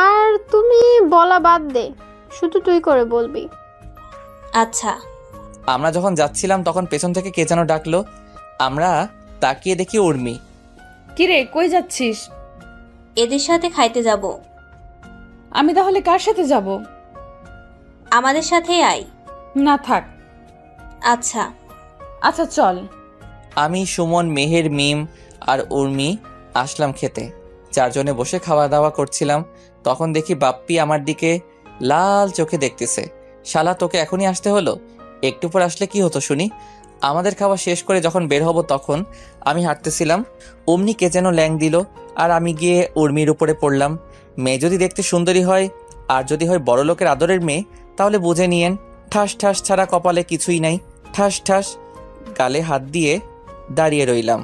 Speaker 7: আর তুমি বলা বাদ দে, শুধু তুই করে বলবি।
Speaker 11: আচ্ছা।
Speaker 1: আমরা যখন যাচ্ছিলাম তখন পেছন থেকে কে যেন ডাকলো। আমরা তাকিয়ে দেখি উর্মি।
Speaker 9: কিরে, কই যাচ্ছিস?
Speaker 11: এদের সাথে খাইতে যাব।
Speaker 9: আমি তাহলে কার সাথে যাব?
Speaker 11: আমাদের সাথেই আয়।
Speaker 9: না থাক।
Speaker 11: আচ্ছা
Speaker 9: আচ্ছা চল।
Speaker 1: আমি, সুমন, মেহের, মিম আর উর্মি আসলাম খেতে। চারজনে বসে খাওয়া দাওয়া করছিলাম। তখন দেখি বাপ্পি আমার দিকে লাল চোখে দেখতেছে। শালা, তোকে এখনই আসতে হলো? একটু পর আসলে কি হতো শুনি? আমাদের খাওয়া শেষ করে যখন বের হব তখন আমি হাঁটতেছিলাম, অমনি কে যেন ল্যাং দিল, আর আমি গিয়ে উর্মির উপরে পড়লাম। মেয়ে যদি দেখতে সুন্দরী হয় আর যদি হয় বড় লোকের আদরের মেয়ে, তাহলে বুঝে নিয়েন ঠাস ঠাস ছাড়া কপালে কিছুই নাই। ঠাস ঠাস গালে হাত দিয়ে দাঁড়িয়ে রইলাম।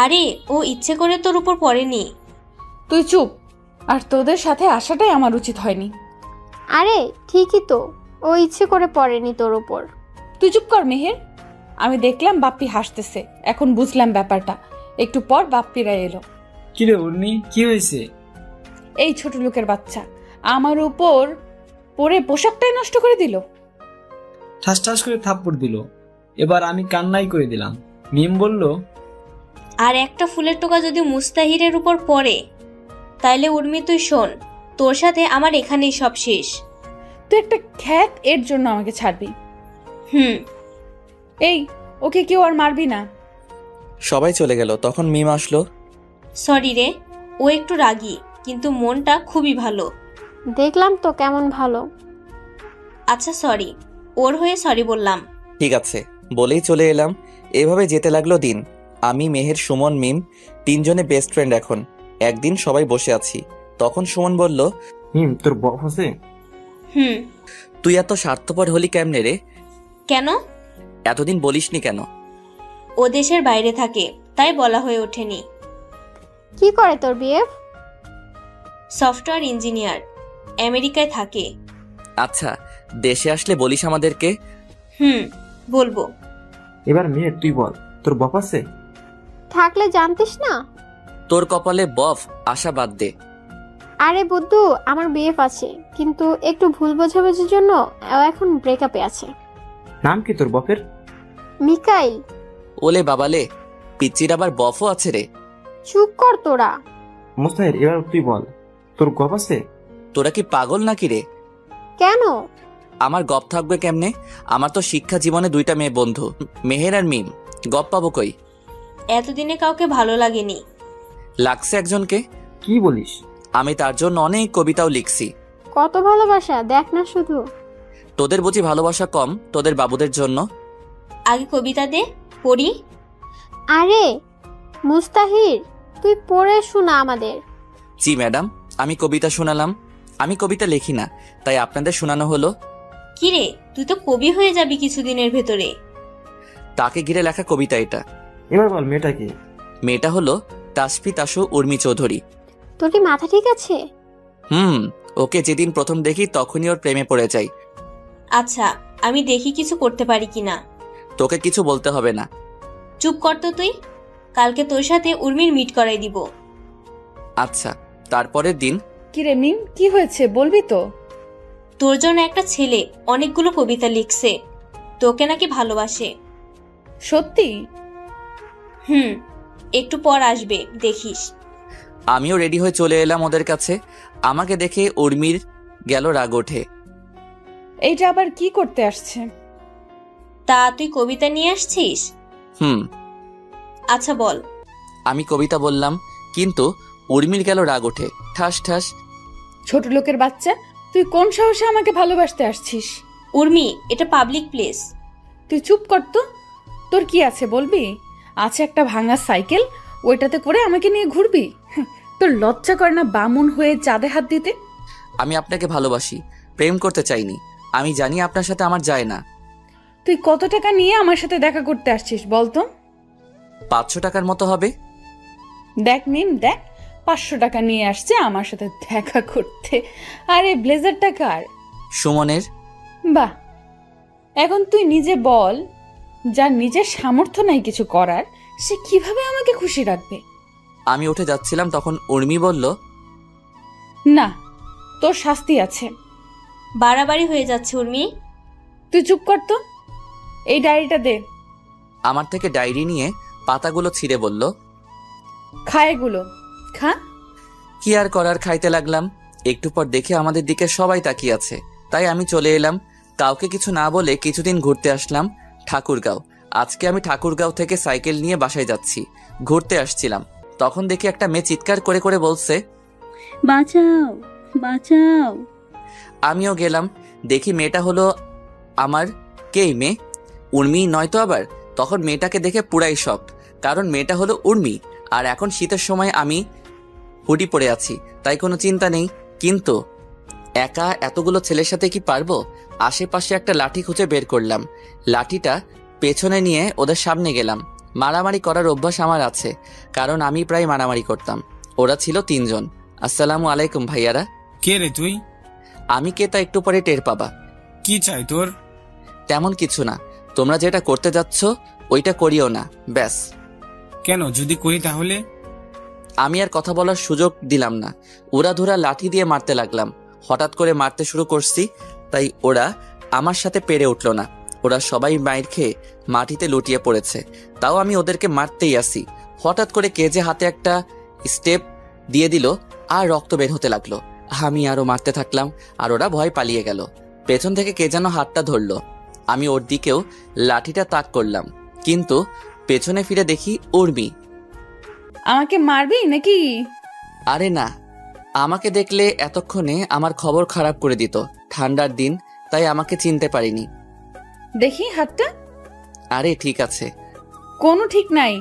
Speaker 11: আরে ও ইচ্ছে করে তোর উপর পড়েনি।
Speaker 9: তুই চুপ। আর তোদের সাথে আসাটাই আমার উচিত হয়নি।
Speaker 7: আরে ঠিকই তো, ও ইচ্ছে করে পড়েনি তোর উপর।
Speaker 9: তুই চুপ কর মেহের। আমি দেখলাম বাপ্পি হাসতেছে, এখন বুঝলাম ব্যাপারটা। একটু পর বাপ্পিরা এলো।
Speaker 4: কিরে উর্মি, কি হয়েছে?
Speaker 9: এই ছোট লোকের বাচ্চা আমার উপর পরে পোশাকটাই নষ্ট করে দিল।
Speaker 4: ঠাস ঠাস করে থাপ্পড় দিল। এবার আমি কান্নাই করে দিলাম। মিম বলল,
Speaker 11: আর একটা ফুলের টোকা যদি মুস্তাহিরের উপর পড়ে তাইলে উর্মি তুই শোন, তোর সাথে আমার এখানেই সব শেষ।
Speaker 9: তুই একটা খ্যাত, এর জন্য আমাকে ছাড়বি? এই, ওকে কেউ আর মারবি না।
Speaker 1: সবাই চলে গেল। তখন মিম আসলো।
Speaker 11: সরি রে, ও একটু রাগী কিন্তু মনটা খুবই ভালো।
Speaker 7: দেখলাম তো কেমন ভালো।
Speaker 11: আচ্ছা সরি, ওর হয়ে সরি বললাম।
Speaker 1: ঠিক আছে বলেই চলে এলাম। এভাবে যেতে লাগলো দিন। আমি, মেহের, সুমন, মিম তিনজনে বেস্ট ফ্রেন্ড এখন। একদিন সবাই বসে আছি, তখন সুমন বলল,
Speaker 6: তোর বফ আছে?
Speaker 1: তুই এত স্বার্থপর হলি কেমনে রে?
Speaker 11: কেন?
Speaker 1: এতদিন বলিসনি কেন?
Speaker 11: ও দেশের বাইরে থাকে তাই বলা হয়ে ওঠেনি।
Speaker 7: কি করে তোর বিএফ?
Speaker 11: সফটওয়্যার ইঞ্জিনিয়ার, আমেরিকায় থাকে।
Speaker 1: আচ্ছা, দেশে আসলে বলিস আমাদেরকে।
Speaker 11: বলবো।
Speaker 6: এবার মেয়ে তুই বল, তোর বফ আছে?
Speaker 7: থাকলে জানতিস না?
Speaker 1: তোর কপালে বফ আশা বাদ দে।
Speaker 7: আরে বুদ্ধু, আমার বিএফ আছে, কিন্তু একটু ভুল বোঝাবুঝির জন্য ও এখন ব্রেকআপে আছে।
Speaker 6: নাম কি তোর বফের?
Speaker 7: মিকাইল।
Speaker 1: ওলে বাবালে, পিচ্চির আবার বফও আছে রে।
Speaker 7: চুপ কর তোরা।
Speaker 6: মুস্তাহির, এবার তুই বল, তোর গপ আছে?
Speaker 1: তোরা কি পাগল নাকি রে?
Speaker 7: কেন?
Speaker 1: আমার গপ থাকবে কেমনে? আমার তো শিক্ষা জীবনে দুইটা মেয়ে বন্ধু, মেহের আর মিম। গপ পাবো কই?
Speaker 11: এতদিনে কাউকে ভালো লাগেনি।
Speaker 1: লাগছে একজনকে।
Speaker 6: কি বলিস?
Speaker 1: আমি তার জন্য অনেক কবিতাও লিখছি।
Speaker 7: কত ভালোবাসা দেখ না শুধু।
Speaker 1: তোদের বুঝি ভালোবাসা কম তোদের বাবুদের জন্য?
Speaker 11: আগে কবিতা দে, পড়ি।
Speaker 7: আরে মুস্তাহির, তুই পড়ে শোনা আমাদের।
Speaker 1: জি ম্যাডাম, আমি কবিতা শোনালাম। আমি কবিতা লিখি না, তাই আপনাদের শোনানো হলো।
Speaker 11: কিরে, তুই তো কবি হয়ে যাবি কিছুদিনের ভেতরে।
Speaker 1: তাকে ঘিরে লেখা কবিতা এটা।
Speaker 6: এবার বল মেয়েটা কি?
Speaker 1: মেয়েটা হলো তাসফি তাসু উর্মি চৌধুরী।
Speaker 7: তোর কি মাথা ঠিক আছে?
Speaker 1: ওকে যেদিন প্রথম দেখি তখনই ওর প্রেমে পড়ে যাই।
Speaker 11: আচ্ছা, আমি দেখি কিছু করতে পারি কিনা।
Speaker 1: তোকে কিছু বলতে হবে না।
Speaker 11: চুপ কর তো তুই। কালকে তোর সাথে উর্মির মিট করাই দিব।
Speaker 1: আচ্ছা। তারপরের দিন।
Speaker 9: কিরে মিম, কি হয়েছে বলবি তো?
Speaker 11: তোর জন্য একটা ছেলে অনেকগুলো কবিতা লিখছে, তোকে নাকি ভালোবাসে।
Speaker 9: সত্যি?
Speaker 11: একটু পর আসবে, দেখিস।
Speaker 1: আমিও রেডি হয়ে চলে এলাম ওদের কাছে। আমাকে দেখে উর্মির গেল রাগ ওঠে।
Speaker 9: এইটা আবার কি করতে আসছে?
Speaker 11: তা তুই কবিতা নিয়ে আসছিস? আচ্ছা বল।
Speaker 1: আমি কবিতা বললাম, কিন্তু উর্মির গেল রাগ ওঠে, ঠাস ঠাস।
Speaker 9: ছোট লোকের বাচ্চা, তুই কোন সাহসে আমাকে ভালোবাসতে আসছিস?
Speaker 11: উর্মি, এটা পাবলিক প্লেস।
Speaker 9: তুই চুপ কর তো। তোর কি আছে বলবি? আছে একটা ভাঙা সাইকেল, ওইটাতে করে আমাকে নিয়ে ঘুরবি? তোর লজ্জা করে না বামুন হয়ে চাঁদে হাত দিতে?
Speaker 1: আমি আপনাকে ভালোবাসি, প্রেম করতে চাইনি। আমি জানি আপনার সাথে আমার যায় না।
Speaker 9: তুই কত টাকা নিয়ে আমার সাথে দেখা করতে আসছিস বলতো?
Speaker 1: 500 টাকার মতো হবে।
Speaker 9: দেখ মিম, দেখ 500 টাকা নিয়ে আসছে আমার সাথে দেখা করতে। আরে ব্লেজারটা কার?
Speaker 1: সুমনের।
Speaker 9: বাহ, এখন তুই নিজে বল, যার নিজের সামর্থ্য নাই কিছু করার, সে কিভাবে আমাকে খুশি রাখবে?
Speaker 1: আমি উঠে যাচ্ছিলাম, তখন উর্মি বলল,
Speaker 9: না, তোর শাস্তি আছে।
Speaker 11: বাড়াবাড়ি হয়ে যাচ্ছে উর্মি।
Speaker 9: তুই চুপ কর তো। এই ডায়েরিটা দে।
Speaker 1: আমার থেকে ডায়েরি নিয়ে পাতাগুলো ছিঁড়ে বলল,
Speaker 9: খা এগুলো, খা।
Speaker 1: কি আর করার, খাইতে লাগলাম। একটু পর দেখে আমাদের দিকে সবাই তাকিয়ে আছে, তাই আমি চলে এলাম। কাউকে কিছু না বলে কিছুদিন ঘুরতে আসলাম ঠাকুরগাঁও। আজকে আমি ঠাকুরগাঁও থেকে সাইকেল নিয়ে বাসায় যাচ্ছি। ঘুরতে আসছিলাম, তখন দেখি একটা মেয়ে চিৎকার করে করে বলছে,
Speaker 12: বাঁচাও বাঁচাও।
Speaker 1: আমিও গেলাম, দেখি মেয়েটা হলো আমার। কে মেয়ে? উর্মি নয় তো আবার? তখন মেয়েটাকে দেখে পুরাই শকড, কারণ মেয়েটা হলো উর্মি। আর এখন শীতের সময় আমি হুডি পরে আছি, তাই কোনো চিন্তা নেই। কিন্তু একা এতগুলো ছেলের সাথে কি পারবো? আশেপাশে একটা লাঠি খুঁজে বের করলাম, লাঠিটা পেছনে নিয়ে ওদের সামনে গেলাম। মারামারি করার অভ্যাস আমার আছে, কারণ আমি প্রায় মারামারি করতাম। ওরা ছিল 3 জন। আসসালামু আলাইকুম ভাইয়ারা।
Speaker 3: কে রে তুই?
Speaker 1: আমি কে তা একটু পরে টের পাবা।
Speaker 3: কি চাই তোর?
Speaker 1: তেমন কিছু না, তোমরা যেটা করতে যাচ্ছ ওইটা করিও না, ব্যাস।
Speaker 3: কেন, যদি করি তাহলে?
Speaker 1: আমি আর কথা বলার সুযোগ দিলাম না, উড়াধুরা লাঠি দিয়ে মারতে লাগলাম। হঠাৎ করে মারতে শুরু করছি, তাই ওরা আমার সাথে পেরে উঠল না। ওরা সবাই মাইর খেয়ে মাটিতে লুটিয়ে পড়েছে, তাও আমি ওদেরকে মারতেই আসি। হঠাৎ করে কে যে হাতে একটা স্টেপ দিয়ে দিল, আর রক্ত বের হতে লাগলো। আমি আরো মারতে থাকলাম, আর ওরা ভয় পালিয়ে গেল। পেছন থেকে কে যেন হাতটা ধরলো, আমি ওর দিকেও লাঠিটা তাক করলাম, কিন্তু পেছনে ফিরে দেখি উর্মি।
Speaker 9: আমাকে মারবি নাকি?
Speaker 1: আরে না, আমাকে দেখলে এতক্ষণে আমার খবর খারাপ করে দিত। ঠান্ডার দিন, তাই আমাকে চিনতে পারিনি।
Speaker 9: দেখি হাতটা।
Speaker 1: আরে ঠিক আছে।
Speaker 9: কোনো ঠিক নাই,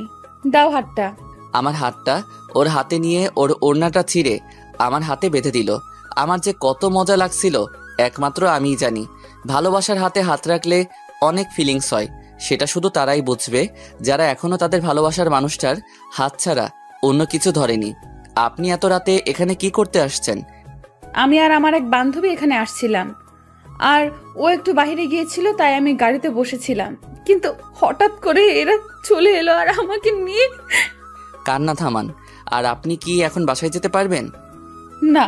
Speaker 9: দাও হাতটা।
Speaker 1: আমার হাতটা ওর হাতে নিয়ে ওর ওড়নাটা ছিঁড়ে আমার হাতে বেঁধে দিল। আমার যে কত মজা লাগছিল একমাত্র আমিই জানি। ভালোবাসার হাতে হাত রাখলে অনেক ফিলিংস হয়, সেটা শুধু তারাই বুঝবে যারা এখনো তাদের ভালোবাসার মানুষটার হাত ছাড়া অন্য কিছু ধরেনি। আপনি এত রাতে এখানে কি করতে আসছেন?
Speaker 9: আমি আর আমার এক বান্ধবী এখানে আসছিলাম, আর ও একটু বাইরে গিয়েছিল, তাই আমি গাড়িতে বসেছিলাম, কিন্তু হঠাৎ করে এরা চলে এলো আর আমাকে নিয়ে।
Speaker 1: কান্না থামান। আর আপনি কি এখন বাসায় যেতে পারবেন?
Speaker 9: না,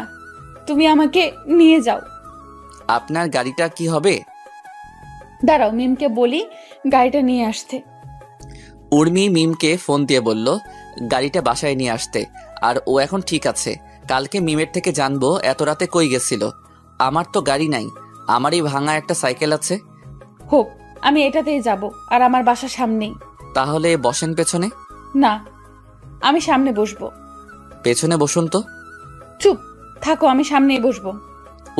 Speaker 9: তুমি আমাকে নিয়ে যাও।
Speaker 1: আপনার গাড়িটা কি হবে?
Speaker 9: দাঁড়াও, মিমকে বলি গাড়িটা নিয়ে আসতে।
Speaker 1: উর্মি মিমকে ফোন দিয়ে বলল গাড়িটা বাসায় নিয়ে আসতে, আর ও এখন ঠিক আছে। কালকে মিমের থেকে জানবো এত রাতে কই গেছিল। আমার তো গাড়ি নাই, আমারই ভাঙা একটা সাইকেল আছে।
Speaker 9: হোক, আমি এটাতেই যাব, আর আমার বাসার সামনেই।
Speaker 1: তাহলে বসেন পেছনে।
Speaker 9: না, আমি সামনে বসবো।
Speaker 1: পেছনে বসুন তো।
Speaker 9: চুপ থাকো, আমি সামনেই বসবো।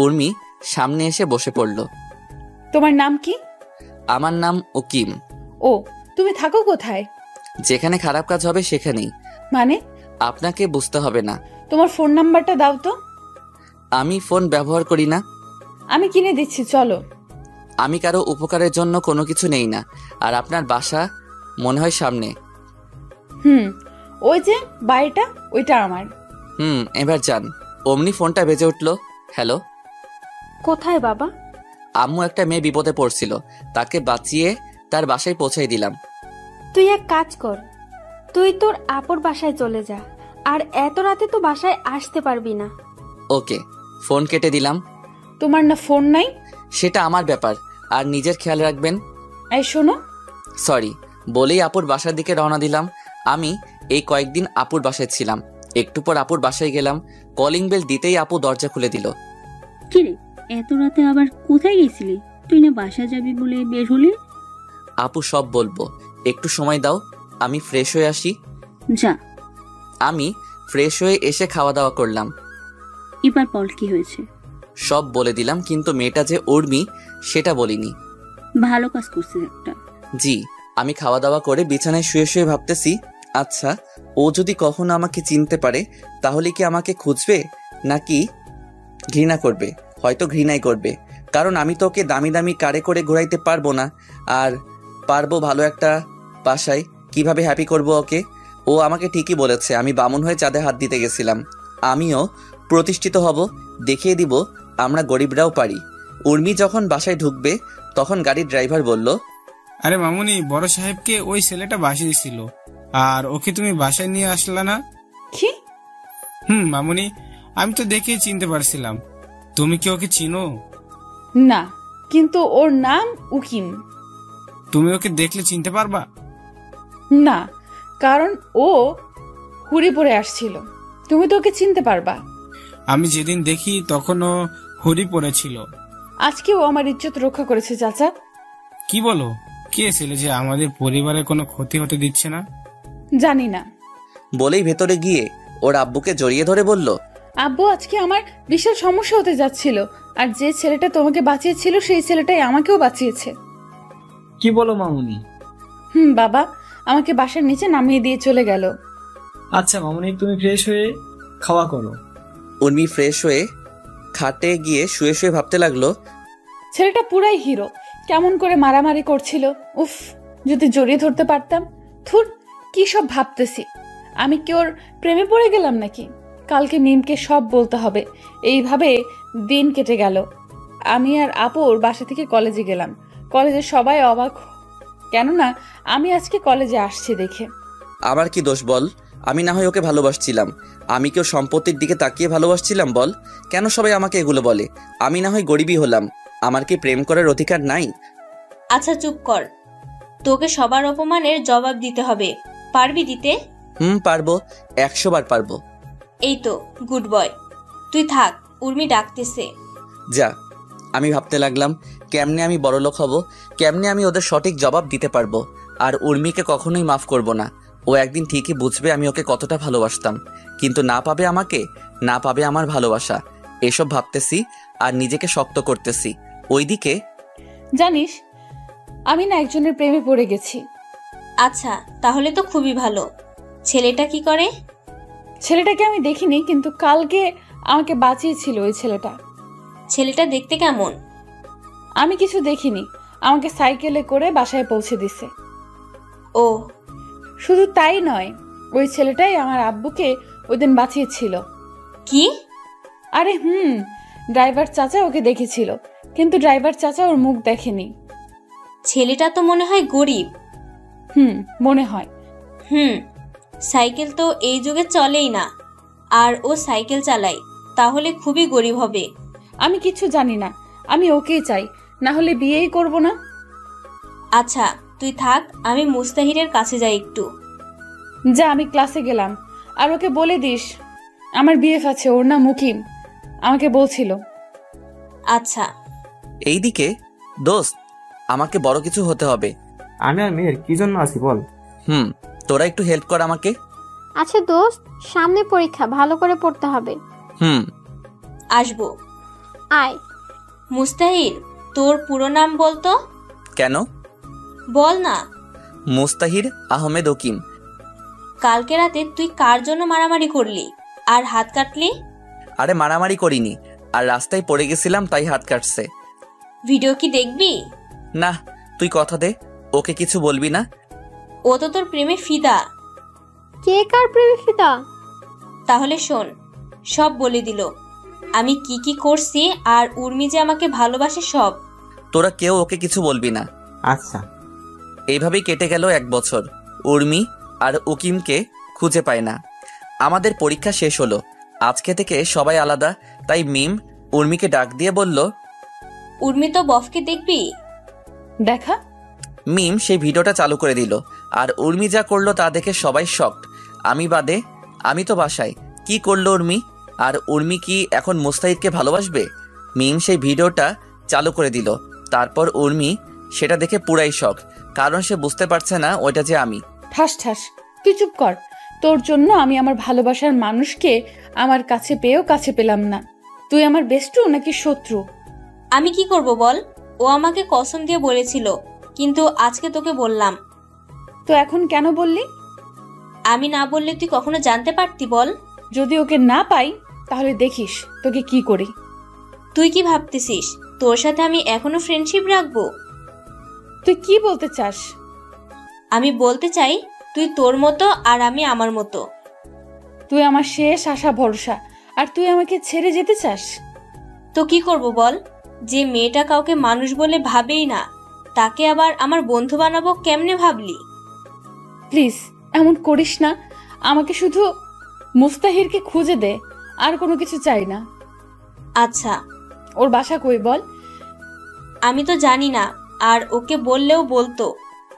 Speaker 1: উর্মি সামনে এসে বসে পড়ল।
Speaker 9: তোমার নাম কি?
Speaker 1: আমার নাম উকিম।
Speaker 9: ও, তুমি থাকো কোথায়?
Speaker 1: যেখানে খারাপ কাজ হবে সেখানেই।
Speaker 9: মানে?
Speaker 1: আপনাকে বুঝতে হবে না।
Speaker 9: তোমার ফোন নাম্বারটা দাও তো।
Speaker 1: আমি ফোন ব্যবহার করি না।
Speaker 9: আমি কিনে দিচ্ছি, চলো।
Speaker 1: আমি কারো উপকারের জন্য কোনো কিছু নেই না। আর আপনার বাসা মনে হয় সামনে।
Speaker 9: ওই যে বাড়িটা, ওইটা আমার।
Speaker 1: এবার যান। অমনি ফোনটা বেজে উঠল। হ্যালো।
Speaker 2: কোথায় বাবা?
Speaker 1: আম্মু একটা মেয়ে বিপদে পড়ছিল, তাকে বাঁচিয়ে তার বাসায় পৌঁছাই দিলাম।
Speaker 2: তুই এক কাজ কর, তুই তোর আপুর বাসায় চলে যা, আর এত রাতে তো বাসায় আসতে পারবি না।
Speaker 1: ওকে, ফোন কেটে দিলাম।
Speaker 9: তোমার না ফোন নাই?
Speaker 1: সেটা আমার ব্যাপার, আর নিজের খেয়াল রাখবেন।
Speaker 9: এই শোনো।
Speaker 1: সরি বলেই আপুর বাসার দিকে রওনা দিলাম। আমি এই কয়েকদিন আপুর বাসায় ছিলাম। একটু পর আপুর বাসায় গেলাম। কলিং বেল দিতেই আপু দরজা খুলে দিল।
Speaker 12: কিরে, এত রাতে আবার কোথায় গেছিলি? তুই না বাসা যাবি বলে বের হলি?
Speaker 1: আপু সব বলবো, একটু সময় দাও, আমি ফ্রেশ হয়ে আসি।
Speaker 12: যা।
Speaker 1: আমি ফ্রেশ হয়ে এসে খাওয়া দাওয়া করলাম।
Speaker 12: এবার বল কি হয়েছে?
Speaker 1: সব বলে দিলাম, কিন্তু মেয়েটা যে উর্মি সেটা বলিনি।
Speaker 12: ভালো কাজ করছিস একটা।
Speaker 1: জি। আমি খাওয়া দাওয়া করে বিছানায় শুয়ে শুয়ে ভাবতেছি, আচ্ছা ও যদি কখনো আমাকে চিনতে পারে তাহলে কি আমাকে খুঁজবে নাকি ঘৃণা করবে? হয়তো ঘৃণাই করবে, কারণ আমি তো ওকে দামি দামি কারে করে ঘোরাইতে পারবো না। আর পারবো ভালো একটা বাসায় কিভাবে হ্যাপি করব ওকে? ও আমাকে ঠিকই বলেছে, আমি বামুন হয়ে চাঁদে হাত দিতে গেছিলাম। আমিও প্রতিষ্ঠিত হব, দেখিয়ে দিব আমরা গরিবরাও পারি। উর্মি যখন বাসায় ঢুকবে তখন গাড়ির ড্রাইভার বলল,
Speaker 3: আরে মামুনি, বড় সাহেবকে ওই ছেলেটা বাসিয়েছিল, আর ওকে তুমি বাসায় নিয়ে আসলা না?
Speaker 9: কি?
Speaker 3: মামুনি, আমি তো দেখে চিনতে পারছিলাম। তুমি কি ওকে চিনো?
Speaker 9: না, কিন্তু ওর নাম উকিম।
Speaker 3: তুমি ওকে দেখলে চিনতে পারবা?
Speaker 9: না, কারণ ও হুড়ি পরে আসছিল। তুমি তো ওকে চিনতে পারবা।
Speaker 3: আমি যেদিন দেখি তখন ও হুড়ি পরেছিল।
Speaker 9: আজকেও আমার ইজ্জত রক্ষা করেছে চাচা।
Speaker 3: কি বলো? কে ছেলে যে আমাদের পরিবারের কোনো ক্ষতি হতে দিচ্ছে না?
Speaker 9: জানি না।
Speaker 1: বলেই ভেতরে গিয়ে ওর আব্বুকে জড়িয়ে ধরে বলল,
Speaker 9: আব্বু, আজকে আমার বিশাল সমস্যা হতে যাচ্ছিল, আর যে ছেলেটা তোমাকে বাঁচিয়েছিল সেই ছেলেটাই আমাকেও বাঁচিয়েছে।
Speaker 4: কি বলো মামুনি?
Speaker 9: বাবা আমাকে বাসার নিচে নামিয়ে দিয়ে চলে গেল।
Speaker 4: আচ্ছা মামুনি, তুমি ফ্রেশ হয়ে খাওয়া করো।
Speaker 1: উর্মি ফ্রেশ হয়ে খাটে গিয়ে শুয়ে শুয়ে ভাবতে লাগলো,
Speaker 9: ছেলেটা পুরাই হিরো, কেমন করে মারামারি করছিল। উফ, যদি জড়িয়ে ধরতে পারতাম। থুর, কি সব ভাবতেছি। আমি কি ওর প্রেমে পড়ে গেলাম নাকি? কালকে মিমকে সব বলতে হবে। এইভাবে দিন কেটে গেল। আমি আর আপুর বাসা থেকে কলেজে গেলাম। কলেজে সবাই অবাক, কেননা আমি আজকে কলেজে আসছি দেখে।
Speaker 1: আমার কি দোষ বল? আমি না হয় ওকে ভালোবাসছিলাম। আমি কেউ সম্পত্তির দিকে তাকিয়ে ভালোবাসছিলাম বল? কেন সবাই আমাকে এগুলো বলে? আমি না হয় গরিবই হলাম, আমার কি প্রেম করার অধিকার নাই?
Speaker 11: আচ্ছা চুপ কর, তোকে সবার অপমানের জবাব দিতে হবে। পারবি দিতে?
Speaker 1: পারবো, 100 বার পারবো।
Speaker 11: এই তো গুড বয়, তুই থাক, উর্মি ডাকতেছে।
Speaker 1: যা। আমি ভাবতে লাগলাম, কেমনে আমি বড়লোক হব, কেমনে আমি ওদের সঠিক জবাব দিতে পারবো। আর উর্মিকে কখনোই মাফ করব না। ও একদিন ঠিকই বুঝবে আমি ওকে কতটা ভালোবাসতাম, কিন্তু না পাবে আমাকে, না পাবে আমার ভালোবাসা। এসব ভাবতেছি আর নিজেকে শক্ত করতেছি। ওইদিকে
Speaker 9: জানিস, আমি না একজনের প্রেমে পড়ে গেছি।
Speaker 11: আচ্ছা, তাহলে তো খুবই ভালো। ছেলেটা কি করে?
Speaker 9: ছেলেটাকে আমি দেখিনি, কিন্তু কালকে আমাকে বাঁচিয়েছিল ওই ছেলেটা।
Speaker 11: ছেলেটা দেখতে কেমন?
Speaker 9: আমি কিছু দেখিনি, আমাকে সাইকেলে করে বাসায় পৌঁছে দিছে।
Speaker 11: ও,
Speaker 9: শুধু তাই নয়, ওই ছেলেটাই আমার আব্বুকে ওইদিন বাঁচিয়েছিল।
Speaker 11: কি?
Speaker 9: আরে ড্রাইভার চাচা ওকে দেখেছিল, কিন্তু ড্রাইভার চাচা ওর মুখ দেখেনি।
Speaker 11: ছেলেটা তো মনে হয় গরিব।
Speaker 9: মনে হয়।
Speaker 11: সাইকেল তো এই যুগে চলেই না, আর ও সাইকেল চালায়, তাহলে খুবই গরিব হবে।
Speaker 9: আমি কিছু জানি না, আমি ওকেই চাই, না হলে বিয়েই করব না।
Speaker 11: আচ্ছা তুই থাক, আমি মুস্তাহিরের কাছে যাই একটু।
Speaker 9: যা, আমি ক্লাসে গেলাম। আর ওকে বলে দিস আমার বিএফ আছে, ওর নাম মুকিম, আমাকে বলছিল।
Speaker 11: আচ্ছা।
Speaker 1: এইদিকে দোস্ত, আমাকে বড় কিছু হতে হবে।
Speaker 6: আমি আর মেয়ের কি জন্য আছি বল?
Speaker 1: তোরা একটু হেল্প কর আমাকে।
Speaker 7: আচ্ছা দোস্ত, সামনে পরীক্ষা, ভালো করে পড়তে হবে।
Speaker 11: আসবো।
Speaker 7: আয়।
Speaker 11: মুস্তাহির, তোর পুরো নাম বলতো।
Speaker 1: কেন?
Speaker 11: বল না।
Speaker 1: মুস্তাহির আহমেদ ওকিম।
Speaker 11: কালকে রাতে তুই কার জন্য মারামারি করলি আর হাত কাটলি?
Speaker 1: আরে মারামারি করিনি, আর রাস্তায় পড়ে গেছিলাম তাই হাত কাটছে।
Speaker 11: ভিডিও কি দেখবি?
Speaker 1: না, তুই কথা দে, ওকে কিছু বলবি না।
Speaker 11: ও তো তোর প্রেমে ফিদা।
Speaker 7: কে কার প্রেমে ফিদা?
Speaker 11: তাহলে শোন, সব বলে দিল আমি কি কি করছি, আর উর্মি যে আমাকে ভালোবাসে সব।
Speaker 1: তোরা কেউ ওকে কিছু বলবি না।
Speaker 6: আচ্ছা।
Speaker 1: এইভাবেই কেটে গেল 1 বছর। উর্মি আর উকিমকে খুঁজে পায় না। আমাদের পরীক্ষা শেষ হলো, আজকে থেকে সবাই আলাদা। তাই মিম উর্মিকে ডাক দিয়ে বলল,
Speaker 11: উর্মি তো বফকে দেখবি।
Speaker 9: দেখা।
Speaker 1: মিম সেই ভিডিওটা চালু করে দিল, আর উর্মি যা করলো তা দেখে সবাই শকড, আমি বাদে। আমি তো বাসায়। কি করলো উর্মি? আর উর্মি কি এখন মুস্তাহিদকে ভালোবাসবে? মিম সেই ভিডিওটা চালু করে দিল। তারপর উর্মি সেটা দেখে পুরাই শক, কারণ সে বুঝতে পারছে না ওইটা যে আমি।
Speaker 9: ঠাস ঠাস, তুই চুপ কর। তোর জন্য আমি আমার ভালোবাসার মানুষকে আমার কাছে পেয়েও কাছে পেলাম না। তুই আমার বেস্টু নাকি শত্রু?
Speaker 11: আমি কি করব বল? ও আমাকে কসম দিয়ে বলেছিল, কিন্তু আজকে তোকে বললাম।
Speaker 9: তো এখন কেন বললি?
Speaker 11: আমি না বললে তুই কখনো জানতে পারতি বল?
Speaker 9: যদি ওকে না পাই তাহলে দেখিস তোকে কি করি।
Speaker 11: তুই কি ভাবতেছিস তোর সাথে আমি এখনো ফ্রেন্ডশিপ রাখবো?
Speaker 9: তুই কি বলতে চাস?
Speaker 11: আমি বলতে চাই তুই তোর মতো আর আমি আমার মতো।
Speaker 9: তুই আমার শেষ আশা ভরসা, আর তুই আমাকে ছেড়ে যেতে চাস?
Speaker 11: তো কি করব বল? যে মেয়েটা কাউকে মানুষ বলে ভাবেই না, তাকে আবার আমার বন্ধু বানাবো কেমনে ভাবলি?
Speaker 9: প্লিজ এমন করিস না। আমাকে শুধু মুস্তাহিরকে খুঁজে দে, আর কোনো কিছু চাই না।
Speaker 11: আচ্ছা,
Speaker 9: ওর বাসা কই বল?
Speaker 11: আমি তো জানি না, আর ওকে বললেও বলতো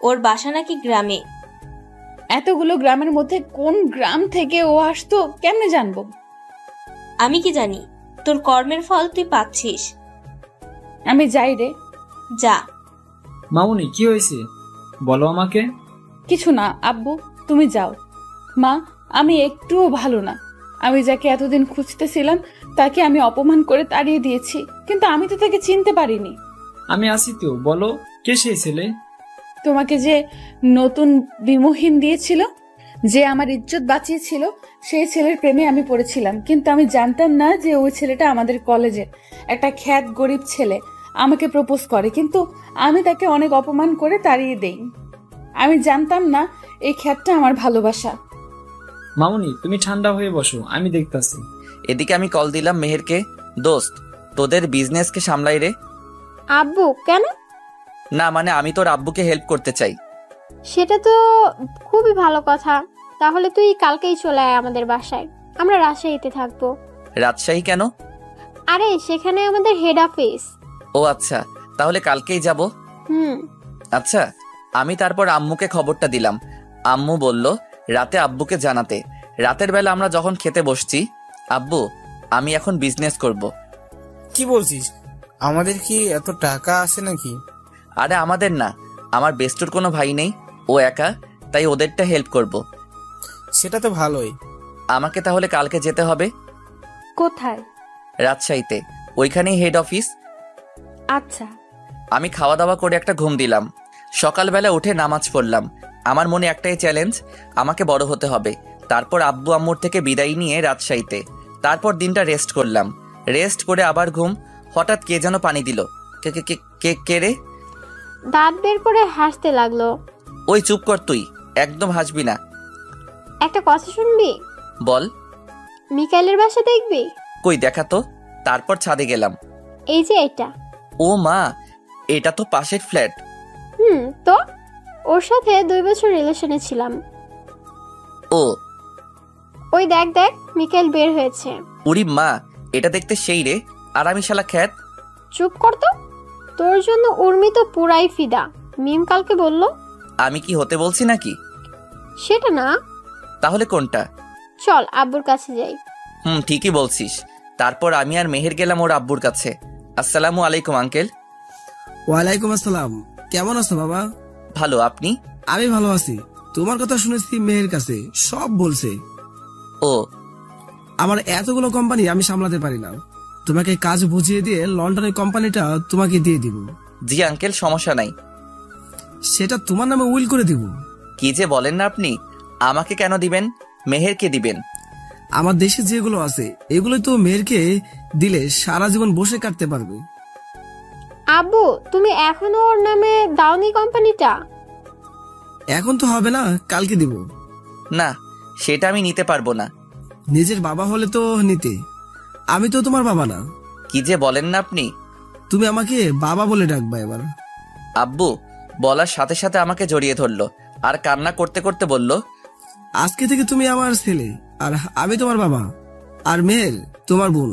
Speaker 11: ওর বাসা নাকি গ্রামে।
Speaker 9: এতগুলো গ্রামের মধ্যে কোন গ্রাম থেকে ও আসতো কেমনে জানবো?
Speaker 11: আমি কি জানি? তোর কর্মের ফল তুই পাচ্ছিস।
Speaker 9: আমি যাই রে।
Speaker 11: যা।
Speaker 4: মামুনি, কি হয়েছে বলো আমাকে।
Speaker 9: কিছু না আব্বু, তুমি যাও। মা, আমি একটুও ভালো না। আমি যাকে এতদিন খুঁজতেছিলাম তাকে আমি অপমান করে তাড়িয়ে দিয়েছি, কিন্তু আমি তো তাকে চিনতে পারিনি।
Speaker 4: আমি আসি তো, বলো কে সেই ছেলে?
Speaker 9: তোমাকে যে নতুন বিমোহিন দিয়েছিল, যে আমার ইজ্জত বাঁচিয়েছিল, সেই ছেলের প্রেমে আমি পড়েছিলাম। কিন্তু আমি জানতাম না যে ওই ছেলেটা আমাদের কলেজের একটা খ্যাত গরিব ছেলে। আমাকে প্রপোজ করে, কিন্তু আমি তাকে অনেক অপমান করে তাড়িয়ে দেই। আমি জানতাম না এই খ্যাতটা আমার ভালোবাসা।
Speaker 4: মামুনি, তুমি ঠান্ডা হয়ে বসো, আমি দেখতাছি।
Speaker 1: এদিকে আমি কল দিলাম মেহেরকে। দোস্ত, তোদের বিজনেসকে সামলাই রে।
Speaker 7: আব্বু কেন?
Speaker 1: না মানে আমি তোর আব্বুকে হেল্প করতে চাই।
Speaker 7: সেটা তো খুবই ভালো কথা। তাহলে তুই কালকেই চলে আয় আমাদের বাসায়, আমরা রাজশাহীতে থাকবো।
Speaker 1: রাজশাহী কেন?
Speaker 7: আরে সেখানে আমাদের হেড অফিস।
Speaker 1: ও আচ্ছা, তাহলে কালকেই যাব। আচ্ছা, আমি তারপর আম্মুকে খবরটা দিলাম। আম্মু বলল রাতে আব্বুকে জানাতে। রাতের বেলা আমরা যখন খেতে বসছি, আব্বু আমি এখন বিজনেস করব।
Speaker 3: কি বলছিস? আমাদের কি এত টাকা আছে নাকি?
Speaker 1: আরে আমাদের না, আমার বেস্টুর কোনো ভাই নেই, ও একা, তাই ওদেরটা হেল্প করব।
Speaker 3: সেটা তো ভালোই।
Speaker 1: আমাকে তাহলে কালকে যেতে হবে।
Speaker 2: কোথায়?
Speaker 1: রাজশাহীতে, ওইখানেই হেড অফিস।
Speaker 2: আচ্ছা।
Speaker 1: আমি খাওয়া দাওয়া করে একটা ঘুম দিলাম। সকালবেলা উঠে নামাজ পড়লাম। আমার মনে একটাই চ্যালেঞ্জ, আমাকে বড় হতে হবে। তারপর আব্বু আম্মুর থেকে বিদায় নিয়ে রাজশাহীতে। তারপর দিনটা রেস্ট করলাম। রেস্ট করে আবার ঘুম। হঠাৎ কে যেন পানি দিল। কে কে কে কে কে রে?
Speaker 7: দাঁত বের করে হাসতে লাগলো।
Speaker 1: ওই চুপ কর তুই, একদম হাসবি না।
Speaker 7: একটা কথা শুনবি?
Speaker 1: বল।
Speaker 7: মিকাইলের বাসা দেখবি?
Speaker 1: কই দেখা তো। তারপর ছাদে গেলাম।
Speaker 7: এই যে এটা।
Speaker 1: ও মা, এটা তো পাশের ফ্ল্যাট।
Speaker 7: তো ওর সাথে 2 বছর রিলেশনে ছিলাম।
Speaker 1: ও
Speaker 7: ওই দেখ দেখ, মিকাইল বের হয়েছে।
Speaker 1: উরি মা, এটা দেখতে সেই রে, আর আমি শালা খ্যাত।
Speaker 7: চুপ কর তো। তোর জন্য উর্মি তো পুরাই ফিদা। মিম কালকে বলল।
Speaker 1: আমি কি হতে বলছি নাকি?
Speaker 7: সেটা না।
Speaker 1: তাহলে কোনটা?
Speaker 7: চল আব্বুর কাছে যাই।
Speaker 1: ঠিকই বলছিস। তারপর আমি আর মেহের গেলাম ওর আব্বুর কাছে। আসসালামু আলাইকুম আঙ্কেল।
Speaker 13: ওয়ালাইকুম আসসালাম। কেমন আছো বাবা?
Speaker 1: ভালো, আপনি?
Speaker 13: আমি ভালো আছি। তোমার কথা শুনেছি মেহের কাছে, সব বলছে।
Speaker 1: ও,
Speaker 13: আমার এতগুলো কোম্পানি আমি সামলাতে পারি না, তোমাকে কাজ বুঝিয়ে দিয়ে লন্ডনের কোম্পানিটা তোমাকে দিয়ে দিব।
Speaker 1: জি আঙ্কেল, সমস্যা নাই।
Speaker 13: সেটা তোমার নামে উইল করে দিব।
Speaker 1: কি যে বলেন না আপনি, আমাকে কেন দিবেন? মেহেরকে দিবেন।
Speaker 13: আমার দেশে যেগুলো আছে এগুলো তো মেহেরকে দিলে সারা জীবন বসে কাটতে পারবে।
Speaker 7: আব্বু, তুমি এখনো ওর নামে দাওনি কোম্পানিটা?
Speaker 13: এখন তো হবে না, কালকে দিব।
Speaker 1: না, সেটা আমি নিতে পারবো না।
Speaker 13: নিজের বাবা হলে তো নিতে, আমি তো তোমার বাবা না।
Speaker 1: কি যে বলেন না আপনি।
Speaker 13: তুমি আমাকে বাবা বলে ডাকবা এবার।
Speaker 1: আব্বু বলার সাথে সাথে আমাকে জড়িয়ে ধরলো আর কান্না করতে করতে বলল,
Speaker 13: আজকে থেকে তুমি আমার ছেলে, আর আমি তোমার বাবা, আর মেহের তোমার বোন।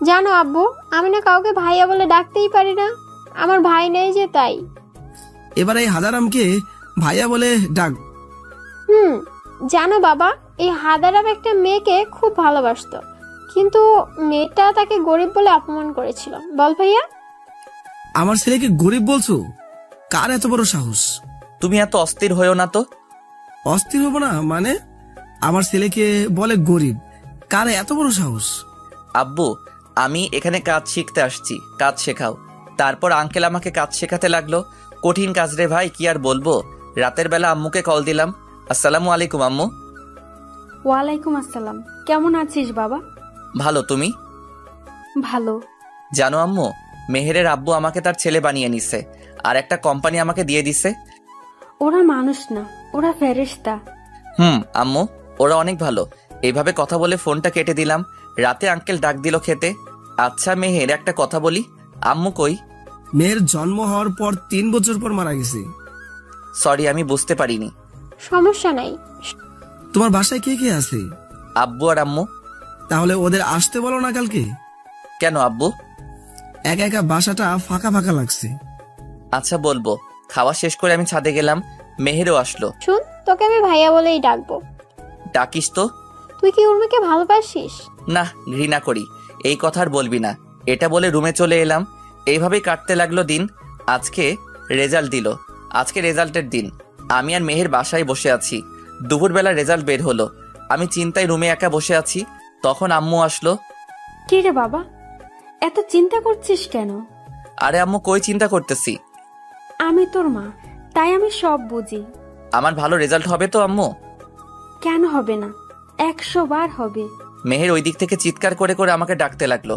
Speaker 7: জানো আব্বু, আমি না কাউকে ভাইয়া বলে ডাকতেই পারি না। আমার ভাই নেই যে, তাই।
Speaker 13: এবার এই হাদারামকে ভাইয়া বলে ডাক।
Speaker 7: জানো বাবা, এই হাদারাম একটা মেয়েকে খুব ভালোবাসতো, কিন্তু মেয়েটা তাকে গরিব বলে অপমান করেছিল। বল ভাইয়া।
Speaker 13: আমার ছেলেকে গরিব বলছো? কার এত বড় সাহস?
Speaker 1: তুমি এত অস্থির হয়েও না তো।
Speaker 13: অস্থির হবো না মানে? আমার ছেলেকে বলে গরিব, কার এত বড় সাহস?
Speaker 1: আব্বু, আমি এখানে কাজ শিখতে আসছি, কাজ শেখাও। তারপর আঙ্কেল আমাকে কাজ শেখাতে লাগলো। কঠিন কাজ রে ভাই, কি আর বলবো। রাতের বেলা আম্মুকে কল দিলাম, আসসালামু আলাইকুম আম্মু।
Speaker 2: ওয়ালাইকুম আসসালাম। কেমন আছিস বাবা?
Speaker 1: ভালো, তুমি?
Speaker 2: ভালো।
Speaker 1: জানো আম্মু, মেহেরের আব্বু আমাকে তার ছেলে বানিয়ে নিছে, আর একটা কোম্পানি আমাকে দিয়ে দিছে।
Speaker 2: ওরা মানুষ না, ওরা ফেরেশতা।
Speaker 1: আম্মু, ওরা অনেক ভালো। এইভাবে কথা বলে ফোনটা কেটে দিলাম। রাতে আঙ্কেল ডাক দিল খেতে। আচ্ছা মেহের, একটা কথা বলি, আম্মু কই?
Speaker 13: মেয়ের জন্ম হওয়ার পর 3 বছর পর মারা গেছে।
Speaker 1: সরি, আমি বুঝতে পারিনি।
Speaker 7: সমস্যা নাই।
Speaker 13: তোমার বাসায় কে কে আছে?
Speaker 1: আব্বু আর আম্মু।
Speaker 13: তাহলে ওদের আসতে বলো না কালকে।
Speaker 1: কেন আব্বু?
Speaker 13: একা একা বাসাটা ফাঁকা ফাঁকা লাগছে।
Speaker 1: আচ্ছা বলবো। খাওয়া শেষ করে আমি ছাদে গেলাম, মেহেরও আসলো।
Speaker 7: শুন, তোকে আমি ভাইয়া বলেই ডাকবো।
Speaker 1: ডাকিস তো।
Speaker 7: তুই কি উর্মিকে ভালোবাসিস?
Speaker 1: না, ঘৃণা করি। এই কথা আর বলবি না। এটা বলে রুমে চলে এলাম। এইভাবেই কাটতে লাগলো দিন। আজকে রেজাল্ট দিল। আজকে রেজাল্টের দিন। আমি আর মেহের বাসায় বসে আছি। দুপুরবেলা রেজাল্ট বের হলো। আমি চিন্তায় রুমে একা বসে আছি। তখন আম্মু আসলো।
Speaker 2: কি রে বাবা, এত চিন্তা করছিস কেন?
Speaker 1: আরে আম্মু, কই চিন্তা করতেছি?
Speaker 2: আমি তোর মা, তাই আমি সব বুঝি।
Speaker 1: আমার ভালো রেজাল্ট হবে তো আম্মু?
Speaker 2: কেন হবে না, 100 বার হবে।
Speaker 1: মেহের ওই দিক থেকে চিৎকার করে করে আমাকে ডাকতে লাগলো।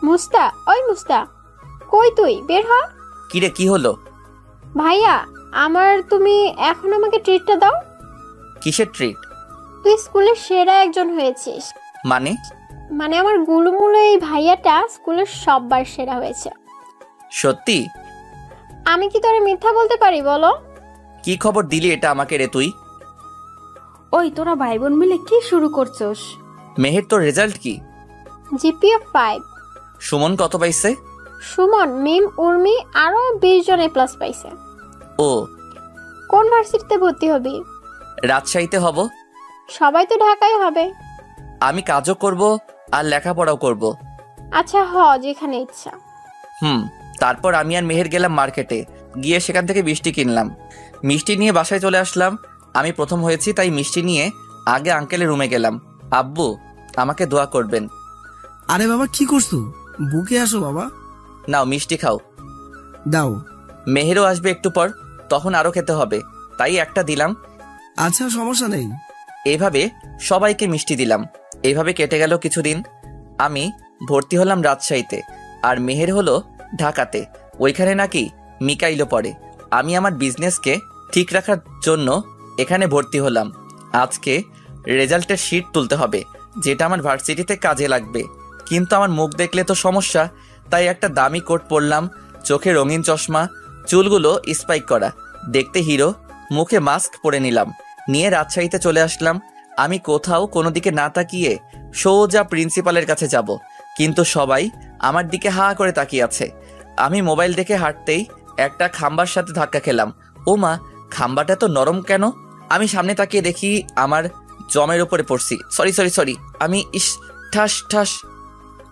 Speaker 7: মুস্তা, ওই মুস্তা, কই তুই? বের হ।
Speaker 1: কিরে, কি হলো?
Speaker 7: ভাইয়া, তুমি এখন আমাকে ট্রিটটা দাও।
Speaker 1: কিসের ট্রিট?
Speaker 7: তুই স্কুলের সেরা একজন হয়েছিস।
Speaker 1: মানে
Speaker 7: আমার গুলুমুলু এই ভাইয়াটা স্কুলের সববার সেরা হয়েছে।
Speaker 1: সত্যি?
Speaker 7: আমি কি তোরে মিথ্যা বলতে পারি বলো?
Speaker 1: কি খবর দিলি এটা আমাকে রে তুই?
Speaker 2: ওই তোরা ভাই বোন মিলে কি শুরু করছস?
Speaker 1: মেহের, তোর রেজাল্ট কি?
Speaker 7: জিপিএ 5।
Speaker 1: সুমন কত পাইছে?
Speaker 7: সুমন, মিম, উর্মি আরো 20 জন A+ পাইছে।
Speaker 1: ও।
Speaker 7: কোন ভার্সিটিতে ভর্তি হবি?
Speaker 1: রাজশাহীতে হব।
Speaker 7: সবাই তো ঢাকায় হবে।
Speaker 1: আমি কাজও করব আর লেখাপড়াও করব।
Speaker 7: আচ্ছা, যেখানে ইচ্ছা।
Speaker 1: তারপর আমি আর মেহের গেলাম মার্কেটে। গিয়ে সেখান থেকে মিষ্টি কিনলাম। মিষ্টি নিয়ে বাসায় চলে আসলাম। আমি প্রথম হয়েছি, তাই মিষ্টি নিয়ে আগে আঙ্কেলের রুমে গেলাম। আব্বু, আমাকে দোয়া করবেন।
Speaker 13: আরে বাবা, কি করছো? বুকে আসো বাবা।
Speaker 1: নাও মিষ্টি খাও।
Speaker 13: দাও।
Speaker 1: মেহেরও আসবে একটু পর, তখন আরো খেতে হবে, তাই একটা দিলাম।
Speaker 13: আচ্ছা, সমস্যা নেই।
Speaker 1: এইভাবে সবাইকে মিষ্টি দিলাম। এইভাবে কেটে গেল কিছুদিন। আমি ভর্তি হলাম রাজশাহীতে, আর মেহের হলো ঢাকাতে। ওইখানে নাকি মিকাইলও পড়ে। আমি আমার বিজনেসকে ঠিক রাখার জন্য এখানে ভর্তি হলাম। আজকে রেজাল্টের শিট তুলতে হবে, যেটা আমার ভার্সিটিতে কাজে লাগবে। কিন্তু আমার মুখ দেখলে তো সমস্যা, তাই একটা দামি কোট পরলাম, চোখে রঙিন চশমা, চুলগুলো স্পাইক করা, দেখতে হিরো, মুখে মাস্ক পরে নিলাম। নিয়ে রাজশাহীতে চলে আসলাম। আমি কোথাও কোনো দিকে না তাকিয়ে সোজা প্রিন্সিপালের কাছে যাব, কিন্তু সবাই আমার দিকে হা করে তাকিয়ে আছে। আমি মোবাইল দেখে হাঁটতেই একটা খাম্বার সাথে ধাক্কা খেলাম। ও মা, খাম্বাটা তো নরম কেন? আমি সামনে তাকিয়ে দেখি আমার জমের উপরে পড়ছি। সরি, আমি ঠাস ঠাস।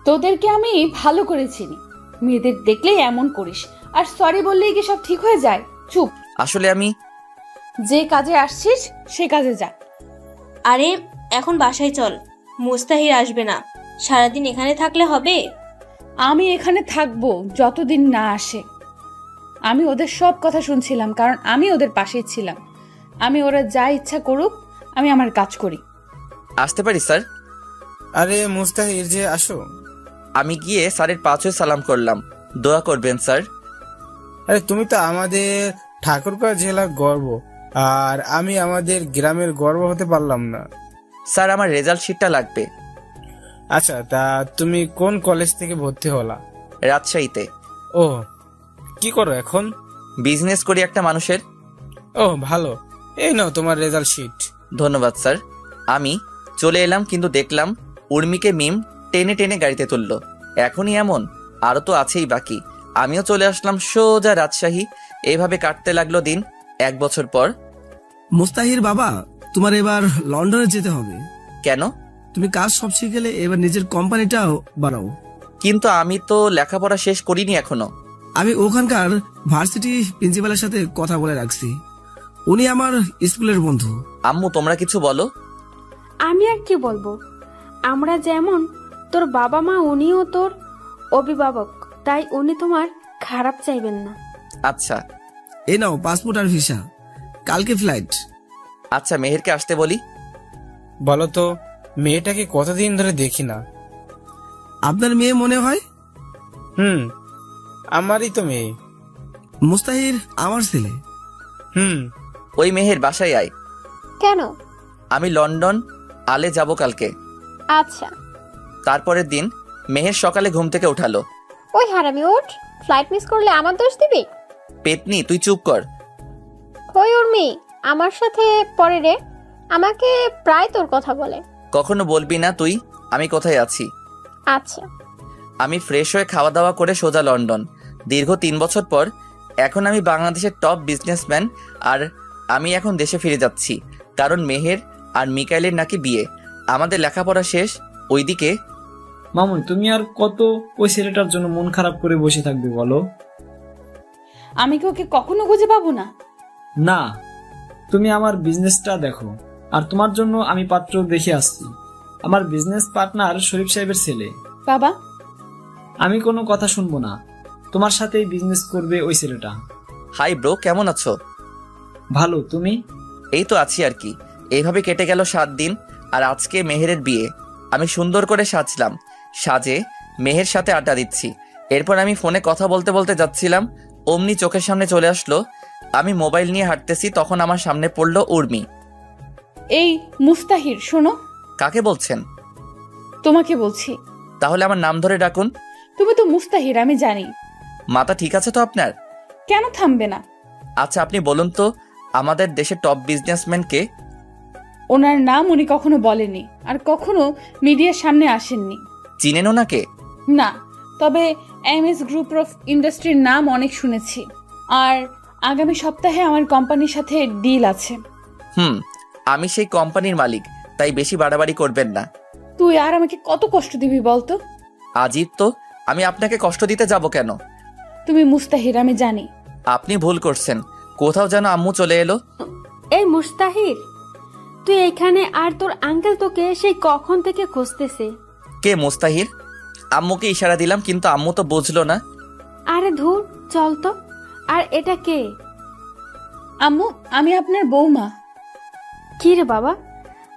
Speaker 9: তোদেরকে আমি ভালো করে চিনি, মেয়েদের দেখলেই এমন করিস, আর সরি বললেই কি সব ঠিক হয়ে যায়? চুপ।
Speaker 1: আসলে আমি
Speaker 9: যে কাজে আসছিস সে কাজে যা।
Speaker 11: আরে এখন বাসায় চল, মুস্তাহির আসবে না। সারাদিন এখানে থাকলে হবে?
Speaker 9: আমি এখানে থাকবো যতদিন না আসে। আমি ওদের সব কথা শুনছিলাম, কারণ আমি ওদের পাশেই ছিলাম। আমি ওরা যা ইচ্ছা করুক, আমি আমার কাজ করি।
Speaker 1: আসতে পারি স্যার?
Speaker 3: আরে মুস্তাহির যে, আসো।
Speaker 1: আমি গিয়ে স্যারের পা ছুঁয়ে সালাম করলাম। দোয়া করবেন স্যার।
Speaker 3: আরে তুমি তো আমাদের ঠাকুরগাঁও জেলার গর্ব, আর আমি আমাদের গ্রামের গর্ব হতে পারলাম না।
Speaker 1: স্যার, আমার রেজাল্ট শিটটা লাগবে।
Speaker 3: আচ্ছা, তা তুমি কোন কলেজ থেকে ভর্তি হলা?
Speaker 1: রাজশাহীতে।
Speaker 3: ও, কি করো এখন?
Speaker 1: বিজনেস করি একটা মানুষের।
Speaker 3: ও ভালো, এই নাও তোমার রেজাল্ট শিট।
Speaker 1: ধন্যবাদ স্যার। আমি চলে এলাম, কিন্তু দেখলাম উর্মিকে মিম টেনে টেনে গাড়িতে তুললো। এখনই এমন? আরো তো আছেই বাকি। আমিও চলে আসলাম সোজা রাজশাহী। এইভাবে কাটতে লাগলো দিন। 1 বছর পর।
Speaker 13: মুস্তাহির বাবা, তোমার এবার লন্ডনে যেতে হবে।
Speaker 1: কেন?
Speaker 13: তুমি কাজ সব শিখেলে এবার নিজের কোম্পানিটাও বাড়াও।
Speaker 1: কিন্তু আমি তো লেখাপড়া শেষ করিনি এখনো।
Speaker 13: আমি ওখানকার ভার্সিটি প্রিন্সিপালের সাথে কথা বলে রাখছি, উনি আমার স্কুলের বন্ধু।
Speaker 1: আম্মু তোমরা কিছু বলো।
Speaker 2: আমি আর কি বলবো, আমরা যেমন তোর বাবা মা উনিও তোর অভিভাবক, তাই উনি তোমার খারাপ চাইবেন না।
Speaker 1: আচ্ছা
Speaker 13: এই নাও পাসপোর্ট আর ভিসা, কালকে ফ্লাইট।
Speaker 1: আচ্ছা মেহেরকে আসতে বলি।
Speaker 3: বলো তো, মেয়েটাকে কতদিন ধরে দেখি না।
Speaker 13: আপনার মেয়ে মনে হয়?
Speaker 3: আমারই তো মেয়ে।
Speaker 13: মুস্তাহির আমার ছেলে।
Speaker 1: ওই মেহের বাসায় আয়।
Speaker 7: কেন?
Speaker 1: আমি লন্ডন আলে যাব কালকে।
Speaker 7: আচ্ছা।
Speaker 1: তারপরের দিন মেহের সকালে ঘুম থেকে উঠালো।
Speaker 7: ওই হারামি ওঠ, ফ্লাইট মিস করলে আমার দোষ দিবি?
Speaker 1: পেতনি তুই চুপ কর।
Speaker 7: ওই উর্মি আমার সাথে পরে রে, আমাকে প্রায় তোর কথা বলে।
Speaker 1: কখনো বলবি না তুই আমি কোথায় আছি।
Speaker 7: আচ্ছা।
Speaker 1: আমি ফ্রেশ হয়ে খাওয়া দাওয়া করে সোজা লন্ডন। দীর্ঘ 3 বছর পর এখন আমি বাংলাদেশের টপ বিজনেসম্যান, আর আমি এখন দেশে ফিরে যাচ্ছি কারণ মেহের আর মিকাইলের নাকি বিয়ে। আমাদের লেখাপড়া শেষ। ওইদিকে
Speaker 4: মামুনি তুমি আর কত ওই ছেলেটার জন্য মন খারাপ করে বসে থাকবে বলো?
Speaker 9: আমি কি ওকে কখনো খুঁজে পাবো না?
Speaker 4: না, তুমি আমার বিজনেসটা দেখো, আর তোমার জন্য আমি পাত্র দেখে আসছি। আমার বিজনেস পার্টনার শরীফ সাহেবের ছেলে।
Speaker 9: বাবা
Speaker 4: আমি কোনো কথা শুনবো না, তোমার সাথেই বিজনেস করবে ওই ছেলেটা।
Speaker 1: হাই ব্রো, কেমন আছো?
Speaker 4: ভালো, তুমি?
Speaker 1: এই তো আছি আর কি। এইভাবে কেটে গেল 7 দিন, আর আজকে মেহেরের বিয়ে। আমি সুন্দর করে সাজলাম, সাজে মেহের সাথে আড্ডা দিচ্ছি। এরপর আমি ফোনে কথা বলতে বলতে যাচ্ছিলাম, অমনি চোখের সামনে চলে আসলো। আমি মোবাইল নিয়ে হাঁটতেছি, তখন আমার সামনে পড়লো উর্মি।
Speaker 9: এই মুস্তাহির শোনো।
Speaker 1: কাকে বলছেন?
Speaker 9: তোমাকে বলছি।
Speaker 1: তাহলে আমার নাম ধরে ডাকুন।
Speaker 9: তুমি তো মুস্তাহির, আমি জানি।
Speaker 1: মাথা ঠিক আছে তো আপনার?
Speaker 9: কেন থামবে না?
Speaker 1: আচ্ছা আপনি বলুন তো, আমাদের দেশের টপ বিজনেসম্যান কে?
Speaker 9: ওনার নাম উনি কখনো বলেনি, আর কখনো মিডিয়ার সামনে আসেননি।
Speaker 1: চিনেন ওনাকে?
Speaker 9: না, তবে এমএস গ্রুপ অফ ইন্ডাস্ট্রির নাম অনেক শুনেছি, আর আগামী সপ্তাহে আমার কোম্পানির সাথে ডিল আছে।
Speaker 1: আমি সেই কোম্পানির মালিক, তাই বেশি বাড়াবাড়ি করবেন না।
Speaker 9: তুই আর আমাকে কত কষ্ট দিবি বলতো?
Speaker 1: আজিব তো, আমি আপনাকে কষ্ট দিতে যাব কেন?
Speaker 9: তুমি মুস্তাহির, আমি জানি।
Speaker 1: আপনি ভুল করছেন, কোথাও যেন আম্মু চলে এলো।
Speaker 2: এই মুস্তাহির, তুই এখানে, আর তোর আঙ্কেল তোকে সেই কখন থেকে খুঁজতেছে।
Speaker 1: কে মুস্তাহির? আম্মুকে ইশারা দিলাম, কিন্তু আম্মু তো বুঝলো না।
Speaker 2: আরে ধুর, চল তো। আর এটা কে?
Speaker 9: আম্মু, আমি আপনার বৌমা।
Speaker 2: কি রে বাবা,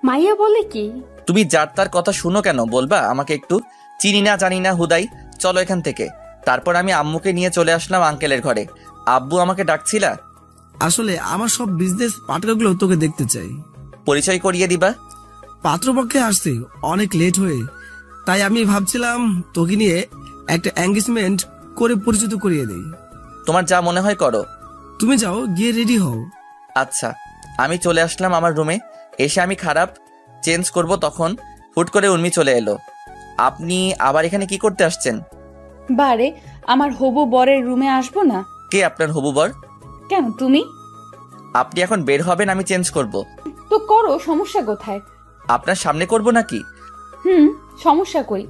Speaker 2: মাইয়া বলে কি?
Speaker 1: তুমি যার তার কথা শুনো কেন, বলবা আমাকে একটু? চিনি না জানি না হুদাই, চলো এখান থেকে। তারপর আমি আম্মুকে নিয়ে চলে আসলাম আঙ্কেলের ঘরে। আব্বু আমাকে ডাকছিলা?
Speaker 13: আসলে আমার সব বিজনেস পার্টনারগুলো তোকে দেখতে চাই।
Speaker 1: পরিচয় করিয়ে দিবা?
Speaker 13: পাত্রপক্ষে আসছে অনেক লেট হয়ে, তাই আমি ভাবছিলাম তোকে নিয়ে একটা এঙ্গেজমেন্ট করে পরিচিত করিয়ে দেই।
Speaker 1: তোমার যা মনে হয় করো।
Speaker 13: তুমি যাও, গিয়ে রেডি হও।
Speaker 1: আচ্ছা। আমি চলে আসলাম আমার রুমে। এসে আমি খারাপ চেঞ্জ করব, তখন হুট করে উর্মি চলে এলো। আপনি আবার এখানে কি করতে আসছেন?
Speaker 9: বারে, আমার হবু বরের রুমে আসবো না?
Speaker 1: কে আপনার হবু বর?
Speaker 9: কেন, তুমি?
Speaker 1: আপনি এখন বের হবেন, আমি চেঞ্জ করব।
Speaker 9: তো করো, সমস্যা কোথায়?
Speaker 1: আপনার সামনে করব নাকি?
Speaker 9: সমস্যা কই?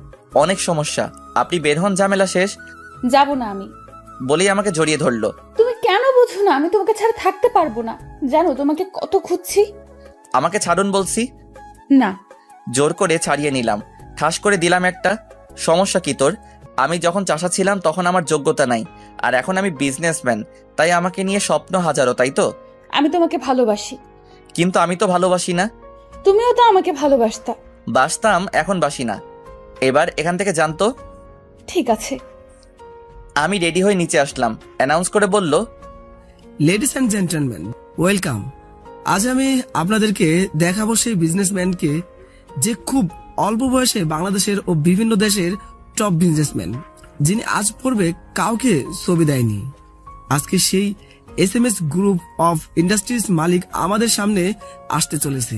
Speaker 1: অনেক সমস্যা। আপনি বের হন, ঝামেলা শেষ।
Speaker 9: যাব না আমি।
Speaker 1: বলেই আমাকে জড়িয়ে ধরলো।
Speaker 9: তুমি কেন বুঝো না আমি তোমাকে ছাড়া থাকতে পারবো না? জানো তোমাকে কত খুঁজছি।
Speaker 1: আমাকে ছাড়ুন বলছি।
Speaker 9: না।
Speaker 1: জোর করে ছাড়িয়ে নিলাম, ঠাস করে দিলাম একটা। সমস্যা কি তোর? আমি যখন চাষা ছিলাম তখন আমার যোগ্যতা নাই, আর এখন আমি বিজনেসম্যান, তাই আমাকে নিয়ে স্বপ্ন হাজারো, তাই তো?
Speaker 9: আমি তোমাকে ভালোবাসি।
Speaker 1: কিন্তু আমি তো ভালোবাসি না।
Speaker 9: তুমিও তো আমাকে ভালোবাসতা।
Speaker 1: বাসতাম, এখন বাসি না। এবার এখান থেকে জানতো।
Speaker 9: ঠিক আছে।
Speaker 1: আমি রেডি হয়ে নিচে আসলাম, অ্যানাউন্স করে বলল,
Speaker 13: লেডিস অ্যান্ড জেন্টলম্যান, ওয়েলকাম। আজ আমি আপনাদেরকে দেখাবো সেই বিজনেসম্যানকে যে খুব অল্প বয়সে বাংলাদেশের ও বিভিন্ন দেশের টপ বিজনেসম্যান, যিনি আজ পূর্বে কাউকে ছবি দেয়নি। আজকে সেই এসএমএস গ্রুপ অফ ইন্ডাস্ট্রিজ মালিক আমাদের সামনে আসতে চলেছে,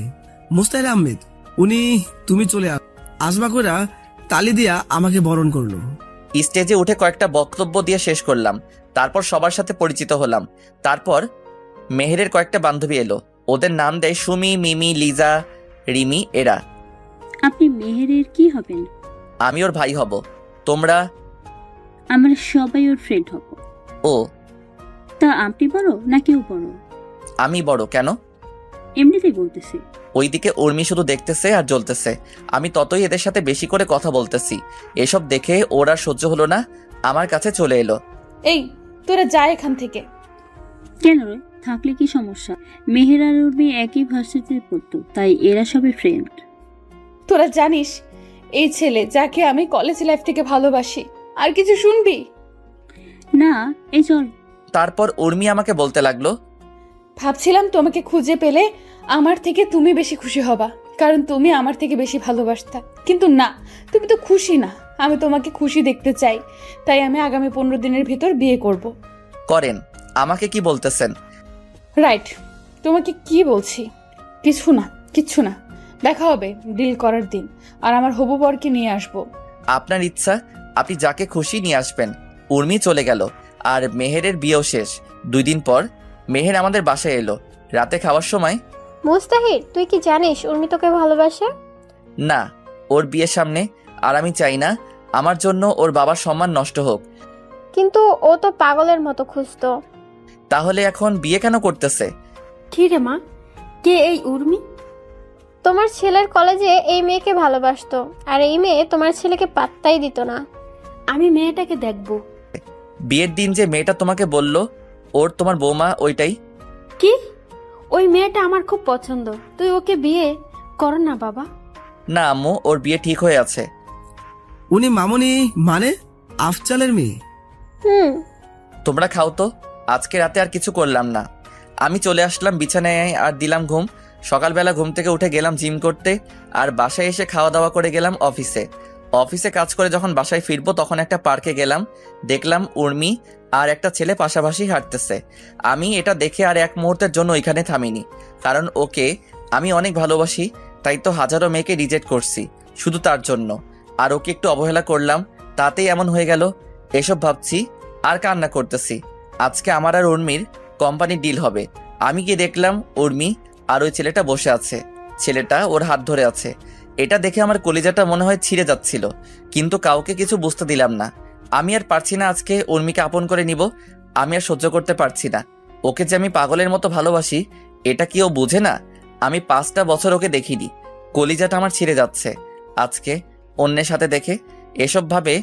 Speaker 13: মুস্তাহির আহমেদ। উনি তুমি চলে আসবা কইরা তালি দিয়া আমাকে বরণ করলো।
Speaker 1: স্টেজে উঠে কয়েকটা বক্তব্য দিয়ে শেষ করলাম। তারপর সবার সাথে পরিচিত হলাম। তারপর মেহেরের কয়েকটা বান্ধবী এলো, ওদের নাম দেয় সুমি, মিমি, লিজা, রিমি। এরা
Speaker 12: আপনি মেহেরের কি হবেন?
Speaker 1: আমি ওর ভাই হব। তোমরা?
Speaker 12: আমরা সবাই ওর ফ্রেন্ড হব।
Speaker 1: ও,
Speaker 12: তা আপনি বড় না কেউ বড়?
Speaker 1: আমি বড়। কেন?
Speaker 12: এমনিতেই বলতেছি।
Speaker 1: ওইদিকে উর্মি শুধু দেখতেছে আর জ্বলতেছে। আমি ততই এদের সাথে বেশি করে কথা বলতেছি। এসব দেখে ওর আর সহ্য হলো না, আমার কাছে চলে এলো।
Speaker 9: এই তোরা যা এখান থেকে।
Speaker 12: কেন রে? থাকলে কি সমস্যা? মেহের আর উর্মি একই ভার্সিটিতে পড়তো, তাই এরা সবাই ফ্রেন্ড।
Speaker 9: তোরা জানিস এই ছেলে যাকে আমি কলেজ লাইফ থেকে ভালোবাসি। আর কিছু শুনবি
Speaker 12: না? এই চল।
Speaker 1: তারপর উর্মি আমাকে বলতে লাগলো,
Speaker 9: ভাবছিলাম তোমাকে খুঁজে পেলে আমার থেকে তুমি বেশি খুশি হবা, কারণ তুমি আমার থেকে বেশি ভালোবাসতা। কিন্তু না, তুমি তো খুশি না। আমি তোমাকে খুশি দেখতে চাই, তাই আমি আগামী 15 দিনের ভিতর বিয়ে করব।
Speaker 1: করেন। আমাকে কি বলতেছেন?
Speaker 9: রাইট, তোমাকে কি বলছি? কিচ্ছু না। দেখা হবে ডিল করার দিন, আর আমার হবু বরকে নিয়ে আসবো।
Speaker 1: আপনার ইচ্ছা, আপনি যাকে খুশি নিয়ে আসবেন। উর্মি চলে গেল আর মেহেরের বিয়েও শেষ। 2 দিন পর মেহের আমাদের বাসায় এলো। রাতে খাওয়ার সময়,
Speaker 7: মুস্তাহির, তুই কি জানিস উর্মি তোকে ভালোবাসে?
Speaker 1: না, ওর বিয়ের সামনে। আর আমি চাই না আমার জন্য ওর বাবার সম্মান নষ্ট হোক।
Speaker 7: কিন্তু ও তো পাগলের মতো খুঁজতো।
Speaker 1: তাহলে এখন বিয়ে কেন করতেছে?
Speaker 2: কি রে মা, কে এই উর্মি?
Speaker 7: তোমার ছেলের কলেজে এই মেয়েকে ভালোবাসতো, আর এই মেয়ে তোমার ছেলেকে পাত্তাই দিত না।
Speaker 2: আমি মেয়েটাকে দেখব।
Speaker 1: বিয়ের দিন যে মেয়েটা তোমাকে বলল ওর তোমার বৌমা, ওইটাই?
Speaker 2: কি? ওই মেয়েটা আমার খুব পছন্দ। তুই ওকে বিয়ে কর না বাবা।
Speaker 1: না আম্মু, ওর বিয়ে ঠিক হয়ে আছে।
Speaker 13: উনি মামনি মানে আফজালের মেয়ে?
Speaker 1: তোমরা খাও তো, আজকে রাতে আর কিছু করলাম না। আমি চলে আসলাম বিছানায় আর দিলাম ঘুম। সকালবেলা ঘুম থেকে উঠে গেলাম জিম করতে, আর বাসায় এসে খাওয়া দাওয়া করে গেলাম অফিসে কাজ করে যখন বাসায় ফিরবো তখন একটা পার্কে গেলাম। দেখলাম উর্মি আর একটা ছেলে পাশাপাশি হাঁটতেছে। আমি এটা দেখে আর এক মুহূর্তের জন্য ওইখানে থামিনি, কারণ ওকে আমি অনেক ভালোবাসি। তাই তো হাজারো মেয়েকে রিজেক্ট করছি শুধু তার জন্য, আর ওকে একটু অবহেলা করলাম, তাতেই এমন হয়ে গেল। এসব ভাবছি আর কান্না করতেছি। আজকে আমার আর উর্মির কোম্পানি ডিল হবে। আমি গিয়ে দেখলাম উর্মি আর ওই ছেলেটা বসে আছে। ছেলেটা ওর হাত ধরে আছে। এটা দেখে আমার কলিজাটা মনে হয় ছিঁড়ে যাচ্ছিল, কিন্তু কাউকে কিছু বুঝতে দিলাম না। আমি আর পারছি না আজকে উর্মিকে আপন করে নিব। আমি আর সহ্য করতে পারছি না। ওকে যে আমি পাগলের মতো ভালোবাসি, এটা কি ও বুঝে না? আমি 5টা বছর ওকে দেখিনি। কলিজাটা আমার ছিঁড়ে যাচ্ছে আজকে অন্যের সাথে দেখে। এসব ভাবে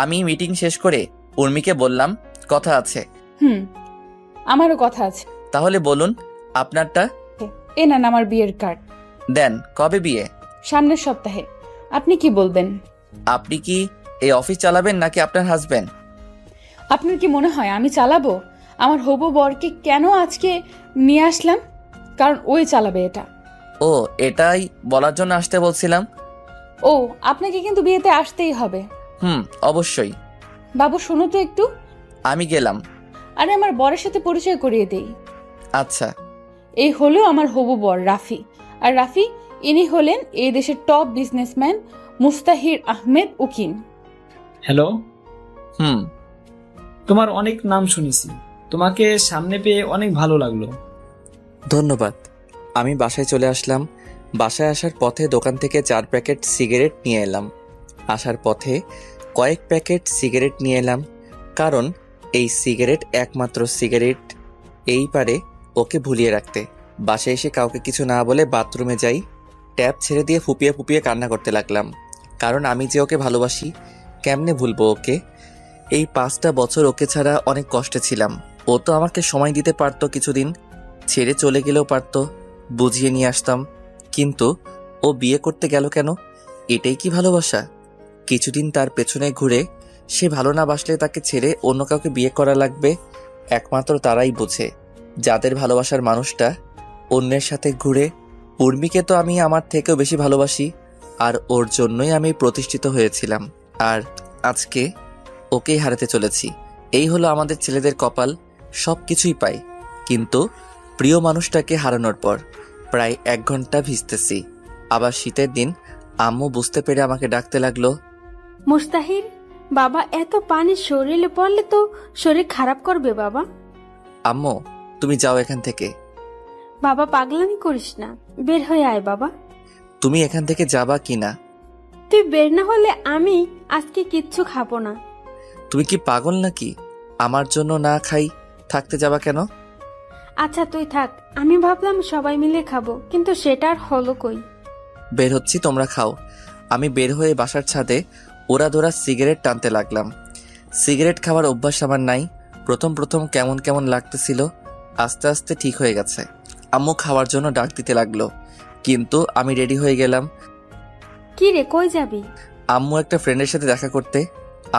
Speaker 1: আমি মিটিং শেষ করে উর্মিকে বললাম, কথা আছে।
Speaker 9: আমারও কথা আছে।
Speaker 1: তাহলে বলুন আপনারটা।
Speaker 9: এ নেন আমার বিয়ের কার্ড।
Speaker 1: দেন। কবে বিয়ে?
Speaker 9: সামনের সপ্তাহে। আপনি কি বলবেন?
Speaker 1: আপনি কি এই অফিস চালাবেন নাকি আপনার হাজবেন্ড?
Speaker 9: আপনার কি মনে হয় আমি চালাবো? আমার হবু বরকে কেন আজকে নিয়ে আসলাম? কারণ ওই চালাবে এটা।
Speaker 1: ও, এটাই বলার জন্য আসতে বলছিলাম।
Speaker 9: ও, আপনাকে কিন্তু বিয়েতে আসতেই হবে।
Speaker 1: অবশ্যই।
Speaker 9: বাবু শোনো তো একটু।
Speaker 1: আমি গেলাম।
Speaker 9: আরে আমার বরের সাথে পরিচয় করিয়ে দেই।
Speaker 1: আচ্ছা।
Speaker 9: এই হলো আমার হবু বর রাফি। আর রাফি, ইনি হলেন এই দেশের টপ বিজনেসম্যান মুস্তাহির আহমেদ উকিম।
Speaker 4: হ্যালো। তোমার অনেক নাম শুনেছি, তোমাকে সামনে পেয়ে অনেক ভালো লাগলো।
Speaker 1: ধন্যবাদ। আমি বাসায় চলে আসলাম। বাসায় আসার পথে দোকান থেকে 4 প্যাকেট সিগারেট নিয়ে এলাম। আসার পথে কয়েক প্যাকেট সিগারেট নিয়ে এলাম, কারণ এই সিগারেট একমাত্র সিগারেট এই পারে ওকে ভুলিয়ে রাখতে। বাসায় এসে কাউকে কিছু না বলে বাথরুমে যাই। ট্যাপ ছেড়ে দিয়ে ফুপিয়ে ফুপিয়ে কান্না করতে লাগলাম, কারণ আমি যে ওকে ভালোবাসি, কেমনে ভুলবো ওকে? এই 5টা বছর ওকে ছাড়া অনেক কষ্টে ছিলাম। ও তো আমাকে সময় দিতে পারতো, কিছুদিন ছেড়ে চলে গেলেও পারতো, বুঝিয়ে নিয়ে আসতাম। কিন্তু ও বিয়ে করতে গেল কেন? এটাই কি ভালোবাসা? কিছুদিন তার পেছনে ঘুরে সে ভালো না বাসলে তাকে ছেড়ে অন্য কাউকে বিয়ে করা লাগবে। একমাত্র তারাই বোঝে যাদের ভালোবাসার মানুষটা অন্যের সাথে ঘুরে। উর্মিকে তো আমি আমার থেকেও বেশি ভালোবাসি, আর ওর জন্যই আমি প্রতিষ্ঠিত হয়েছিলাম, আর আজকে ওকেই হারাতে চলেছি। এই হলো আমাদের ছেলেদের কপাল। সব কিছুই পাই, কিন্তু প্রিয় মানুষটাকে হারানোর পর প্রায় 1 ঘন্টা ভিজতেছি। আবার শীতের দিন আম্মু বুঝতে পেরে আমাকে ডাকতে লাগলো,
Speaker 2: মুস্তাহির, বাবা এত পানি শরীরে পড়লে তো শরীর খারাপ করবে বাবা।
Speaker 1: আম্মু তুমি যাও এখান থেকে।
Speaker 2: বাবা পাগলামি করিস না, বের হয়ে আয় বাবা।
Speaker 1: তুমি এখান থেকে যাবা কিনা
Speaker 2: তুই বের না হলে আমি আজকে কিচ্ছু খাবো না।
Speaker 1: তুমি কি পাগল নাকি? আমার জন্য না খাই থাকতে যাবা কেন?
Speaker 2: আচ্ছা তুই থাক, আমি ভাবলাম সবাই মিলে খাবো, কিন্তু সেটা আর হলো কই।
Speaker 1: বের হচ্ছি, তোমরা খাও। আমি বের হয়ে বাসার ছাদে ওরা ধরা সিগারেট টানতে লাগলাম। সিগারেট খাওয়ার অভ্যাস আমার নাই। প্রথম প্রথম কেমন কেমন লাগতেছিল, আস্তে আস্তে ঠিক হয়ে গেছে। আম্মু খাওয়ার জন্য ডাক দিতে লাগলো, কিন্তু আমি রেডি হয়ে গেলাম।
Speaker 2: কি রে, কই যাবি?
Speaker 1: আম্মু একটা ফ্রেন্ডের সাথে দেখা করতে।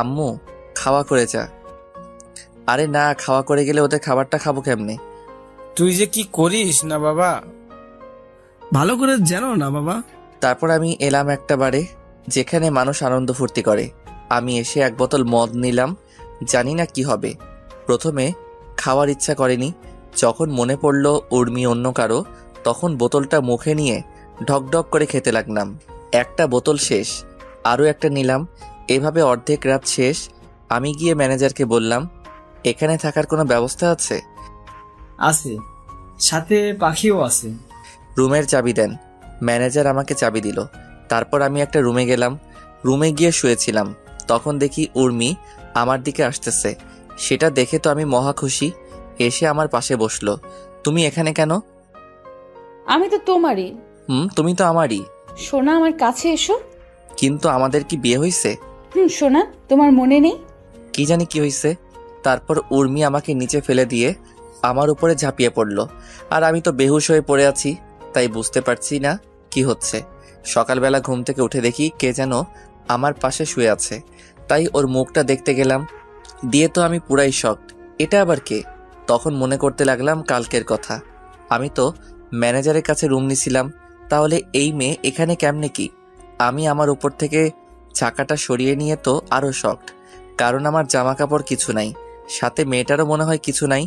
Speaker 1: আম্মু খাওয়া করে যা। আরে না, খাওয়া করে গেলে ওদের খাবারটা খাবো কেমনে?
Speaker 3: তুই যে কি করিস না বাবা,
Speaker 13: ভালো করে জানো না বাবা।
Speaker 1: তারপর আমি এলাম একটা বারে যেখানে মানুষ আনন্দ ফুর্তি করে। আমি এসে এক বোতল মদ নিলাম, জানি না কি হবে। প্রথমে খাওয়ার ইচ্ছা করেনি, যখন মনে পড়লো উর্মি অন্য কারো, তখন বোতলটা মুখে নিয়ে ঢকঢক করে খেতে লাগলাম। একটা বোতল শেষ, আরও একটা নিলাম। এভাবে অর্ধেক রাত শেষ। আমি গিয়ে ম্যানেজারকে বললাম, এখানে থাকার কোনো ব্যবস্থা আছে?
Speaker 4: আছে, সাথে পাখিও আছে।
Speaker 1: রুমের চাবি দেন। ম্যানেজার আমাকে চাবি দিল। তারপর আমি একটা রুমে গেলাম। রুমে গিয়ে শুয়েছিলাম, তখন দেখি উর্মি আমার দিকে আসতেছে। সেটা দেখে তো আমি মহা খুশি। এসে আমার পাশে বসলো। তুমি এখানে কেন?
Speaker 9: আমি তো তোমারই।
Speaker 1: তুমি তো আমারই।
Speaker 9: সোনা, আমার কাছে এসো।
Speaker 1: কিন্তু আমাদের কি বিয়ে হয়েছে?
Speaker 9: সোনা, তোমার মনে নেই?
Speaker 1: কি জানি কি হয়েছে। তারপর উর্মি আমাকে নিচে ফেলে দিয়ে আমার উপরে ঝাঁপিয়ে পড়লো। আর আমি তো বেহুশ হয়ে পড়ে আছি, তাই বুঝতে পারছি না কি হচ্ছে। সকালবেলা ঘুম থেকে উঠে দেখি কে যেন আমার পাশে শুয়ে আছে। তাই ওর মুখটা দেখতে গেলাম, দিয়ে তো আমি পুরাই শকড। এটা আবার কে? তখন মনে করতে লাগলাম কালকের কথা। আমি তো ম্যানেজারের কাছে রুম নিছিলাম, তাহলে এই মেয়ে এখানে কেমনে কি? আমি আমার উপর থেকে চাকাটা সরিয়ে নিয়ে তো আরও শকড, কারণ আমার জামা কাপড় কিছু নাই, সাথে মেয়েটারও মনে হয় কিছু নাই।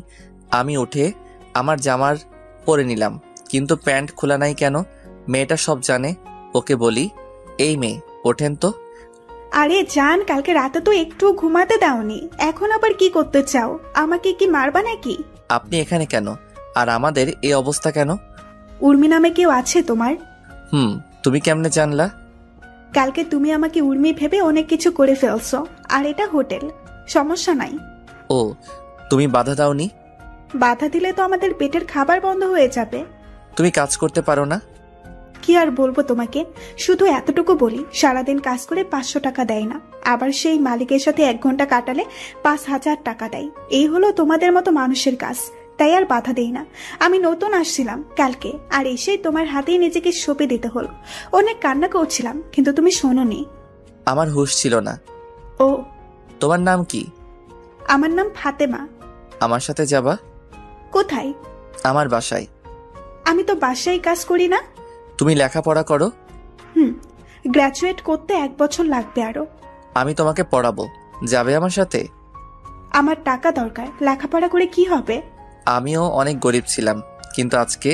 Speaker 1: আমি উঠে আমার জামার পরে নিলাম, কিন্তু প্যান্ট খোলা নাই কেন? মেয়েটা সব জানে। ওকে বলি, এই মেয়ে ওঠেন তো।
Speaker 14: আরে জান, কালকে রাতে তো একটু ঘুমাতে দাওনি, এখন আবার কি করতে চাও? আমাকে কি মারবা নাকি?
Speaker 1: আপনি এখানে কেন? আর আমাদের এই অবস্থা কেন?
Speaker 14: উর্মি নামে কেউ আছে তোমার?
Speaker 1: তুমি কেমনে জানলা?
Speaker 14: কালকে তুমি আমাকে উর্মি ভেবে অনেক কিছু করে ফেলছো, আর এটা হোটেল, সমস্যা নাই।
Speaker 1: ও, তুমি বাধা দাওনি?
Speaker 14: বাধা দিলে তো আমাদের পেটের খাবার বন্ধ হয়ে যাবে।
Speaker 1: তুমি কাজ করতে পারো না?
Speaker 14: কি আর বলবো তোমাকে, শুধু এতটুকু বলি, সারাদিন কাজ করে 500 টাকা দেয় না, আবার সেই মালিকের সাথে 1 ঘন্টা কাটালে 5000 টাকা দেয়। এই হলো তোমাদের মতো মানুষের কাজ, তাই আর বাধা দেই না। আমি নতুন আসছিলাম কালকে, আর এসেই তোমার হাতেই নিজেকে সঁপে দিতে হলো। অনেক কান্না করছিলাম, কিন্তু তুমি শোনোনি।
Speaker 1: আমার হুঁশ ছিল না।
Speaker 14: ও,
Speaker 1: তোমার নাম কি?
Speaker 14: আমার নাম ফাতেমা।
Speaker 1: আমার সাথে যাবা?
Speaker 14: কোথায়?
Speaker 1: আমার বাসায়।
Speaker 14: আমি তো বাসায় কাজ করি না।
Speaker 1: তুমি লেখাপড়া করো?
Speaker 14: গ্র্যাজুয়েট করতে 1 বছর লাগবে আরো।
Speaker 1: আমি তোমাকে পড়াবো, যাবে আমার সাথে?
Speaker 14: আমার টাকা দরকার, লেখাপড়া করে কি হবে?
Speaker 1: আমিও অনেক গরিব ছিলাম, কিন্তু আজকে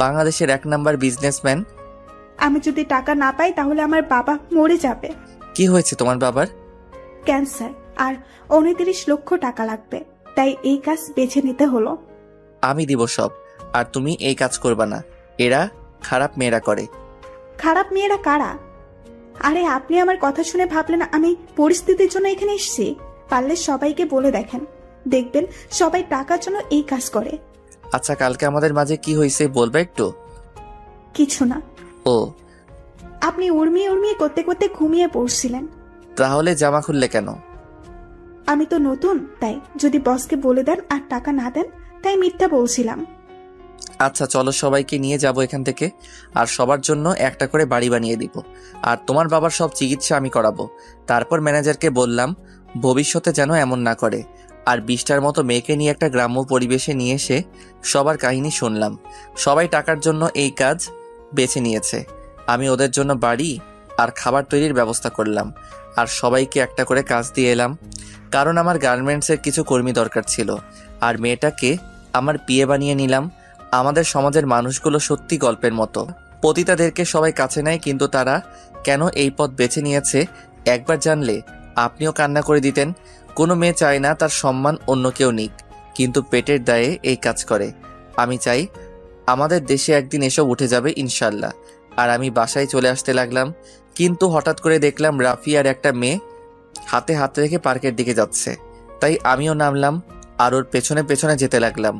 Speaker 1: বাংলাদেশের 1 নাম্বার বিজনেসম্যান।
Speaker 14: আমি যদি টাকা না পাই তাহলে আমার বাবা মরে যাবে।
Speaker 1: কি হয়েছে তোমার বাবার?
Speaker 14: ক্যান্সার, আর 29 লক্ষ টাকা লাগবে, তাই এই কাজ বেছে নিতে হলো।
Speaker 1: আমি দিব সব, আর তুমি এই কাজ করবা না। এরা খারাপ মেয়েরা করে।
Speaker 14: খারাপ মেয়েরা কারা? আরে আপনি আমার কথা শুনে ভাবলেন আমি পরিস্থিতির জন্য এখানে এসেছি? পারলে সবাইকে বলে দেখেন, দেখবেন সবাই টাকার জন্য এই কাজ করে।
Speaker 1: আচ্ছা, কালকে আমাদের মাঝে কি হয়েছে বলবে একটু?
Speaker 14: কিছু না।
Speaker 1: ও,
Speaker 14: আপনি উর্মি উর্মি করতে করতে ঘুমিয়ে পড়ছিলেন।
Speaker 1: তাহলে জামা খুললে কেন?
Speaker 14: আমি তো নতুন, তাই যদি বসকে বলে দেন আর টাকা না দেন, তাই মিথ্যা বলছিলাম।
Speaker 1: আচ্ছা চলো, সবাইকে নিয়ে যাব এখান থেকে, আর সবার জন্য একটা করে বাড়ি বানিয়ে দিব, আর তোমার বাবার সব চিকিৎসা আমি করাবো। তারপর ম্যানেজারকে বললাম ভবিষ্যতে যেন এমন না করে। আর 20টার মতো মেয়েকে নিয়ে একটা গ্রাম্য পরিবেশে নিয়ে এসে সবার কাহিনী শুনলাম। সবাই টাকার জন্য এই কাজ বেছে নিয়েছে। আমি ওদের জন্য বাড়ি আর খাবার তৈরির ব্যবস্থা করলাম, আর সবাইকে একটা করে কাজ দিয়ে এলাম, কারণ আমার গার্মেন্টসের কিছু কর্মী দরকার ছিল। আর মেয়েটাকে আমার বিয়ে বানিয়ে নিলাম। আমাদের সমাজের মানুষগুলো সত্যি গল্পের মতো। পতিতাদেরকে সবাই কাছে নেয়, কিন্তু তারা কেন এই পথ বেছে নিয়েছে একবার জানলে আপনিও কান্না করে দিতেন। কোনো মেয়ে চায় না তার সম্মান অন্য কেউ নিক, কিন্তু পেটের দায়ে এই কাজ করে। আমি চাই আমাদের দেশে একদিন এসব উঠে যাবে ইনশাল্লাহ। আর আমি বাসায় চলে আসতে লাগলাম, কিন্তু হঠাৎ করে দেখলাম রাফি আর একটা মেয়ে হাতে হাত রেখে পার্কের দিকে যাচ্ছে। তাই আমিও নামলাম আর ওর পেছনে পেছনে যেতে লাগলাম।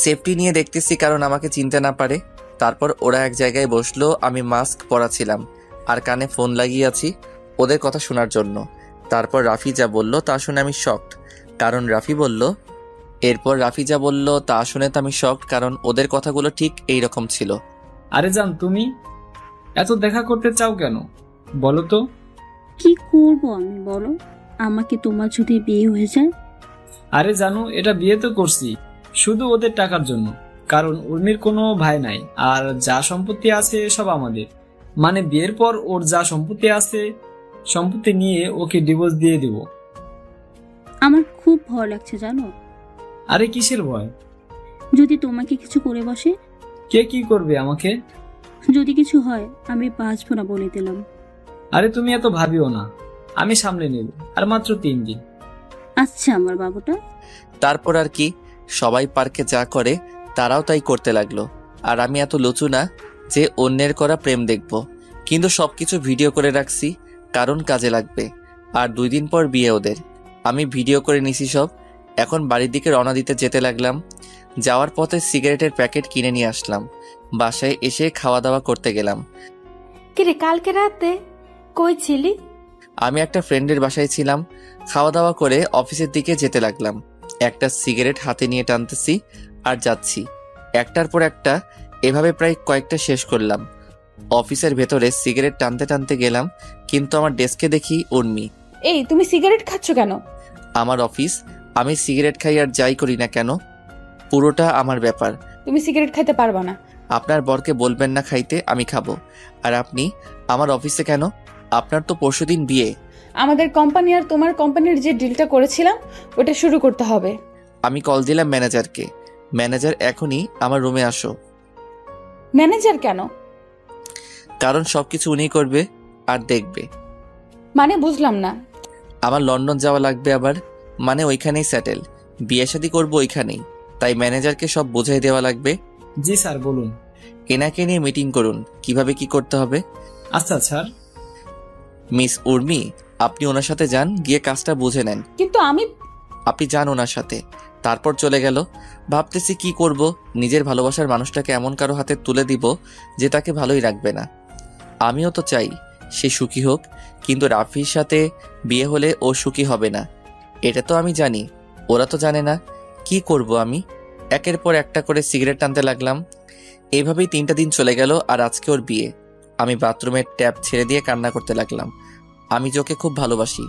Speaker 1: সেফটি নিয়ে দেখতেছি কারণ আমাকে চিনতে না পারে। তারপর ওরা এক জায়গায় বসলো, আমি মাস্ক পরা ছিলাম আর কানে ফোন লাগিয়ে আছি ওদের কথা শোনার জন্য। তারপর রাফি যা বলল তা শুনে আমি শকড, কারণ রাফি বলল তা শুনে তো আমি শকড, কারণ ওদের কথাগুলো ঠিক এই রকম ছিল।
Speaker 4: আরে জান, তুমি এত দেখা করতে চাও কেন বলো তো?
Speaker 12: কি করব আমি, বলো? আমাকে তোমার যদি বিয়ে হয়ে যায়?
Speaker 4: আরে জানো, এটা বিয়ে তো করছি শুধু ওদের টাকার জন্য, কারণ উর্মির কোনো ভাই নাই আর যা সম্পত্তি আছে সব আমাদের। মানে বিয়ের পর ওর যা সম্পত্তি আছে সম্পত্তি নিয়ে ওকে ডিভোর্স দিয়ে দিব।
Speaker 12: আমার খুব ভয় লাগছে জানো।
Speaker 4: আরে কিসের ভয়?
Speaker 12: যদি তোমাকে কিছু করে বসে?
Speaker 4: কে কি করবে আমাকে?
Speaker 12: যদি কিছু হয় আমি বাঁচবো না বলে দিলাম।
Speaker 4: আরে তুমি এত ভাবিও না, আমি সামলে নেব, আর মাত্র 3 দিন।
Speaker 12: আচ্ছা আমার বাবুটা।
Speaker 1: তারপর আর কি, সবাই পার্কে যা করে তারাও তাই করতে লাগলো। আর আমি এত লুচু না যে অন্যের করা প্রেম দেখব, কিন্তু সবকিছু ভিডিও করে রাখছি কারণ কাজে লাগবে। আর 2 দিন পর বিয়ে ওদের। আমি ভিডিও করে নিছি সব। এখন বাড়ির দিকে রওনা দিতে যেতে লাগলাম। যাওয়ার পথে সিগারেটের প্যাকেট কিনে নিয়ে আসলাম। বাসায় এসে খাওয়া দাওয়া করতে গেলাম।
Speaker 2: কিরে কালকে রাতে কই ছিলি?
Speaker 1: আমি একটা ফ্রেন্ডের বাসায় ছিলাম। খাওয়া দাওয়া করে অফিসের দিকে যেতে লাগলাম। একটা সিগারেট হাতে নিয়ে টানতেছি আর যাচ্ছি, একটার পর একটা এভাবে প্রায় কয়েকটা শেষ করলাম। অফিসের ভেতরে সিগারেট টানতে টানতে গেলাম, কিন্তু আমার ডেস্কে দেখি উর্মি।
Speaker 9: এই তুমি সিগারেট খাচ্ছ কেন?
Speaker 1: আমার অফিস, আমি সিগারেট খাই আর যাই করি না কেন, পুরোটা আমার ব্যাপার।
Speaker 9: তুমি সিগারেট খাইতে পারবা না।
Speaker 1: আপনার বরকে বলবেন না খাইতে, আমি খাবো। আর আপনি আমার অফিসে কেন? আপনার তো পরশুদিন বিয়ে।
Speaker 9: আমাদের কোম্পানি আর তোমার কোম্পানির যে ডিলটা করেছিলাম ওটা শুরু করতে হবে।
Speaker 1: আমি কল দিলাম ম্যানেজারকে। ম্যানেজার এখনই আমার রুমে আসো।
Speaker 9: ম্যানেজার কেন?
Speaker 1: কারণ সবকিছু উনিই করবে আর দেখবে।
Speaker 9: মানে বুঝলাম না।
Speaker 1: আমার লন্ডন যাওয়া লাগবে আবার, মানে ওইখানেই সেটেল, বিয়ে শাদী করবো ওইখানেই। তাই ম্যানেজারকে সব বোঝাই দেওয়া লাগবে।
Speaker 4: জি স্যার বলুন।
Speaker 1: এনাকে নিয়ে মিটিং করুন কিভাবে কি করতে হবে।
Speaker 4: আচ্ছা স্যার।
Speaker 1: মিস উর্মি, আপনি ওনার সাথে যান, গিয়ে কাজটা বুঝে নেন।
Speaker 9: কিন্তু
Speaker 1: আপনি যান ওনার সাথে। তারপর চলে গেল। ভাবতেছি কি করব, নিজের ভালোবাসার মানুষটাকে এমন কারো হাতে তুলে দিব যে তাকে ভালোই রাখবে না। আমিও তো চাই সে সুখী হোক, কিন্তু রাফির সাথে বিয়ে হলে ও সুখী হবে না, এটা তো আমি জানি। ওরা তো জানে না। কি করব আমি? একের পর একটা করে সিগারেট টানতে লাগলাম। এইভাবেই 3টা দিন চলে গেল। আর আজকে ওর বিয়ে। আমি বাথরুমের ট্যাপ ছেড়ে দিয়ে কান্না করতে লাগলাম। আমি যে ওকে খুব ভালোবাসি,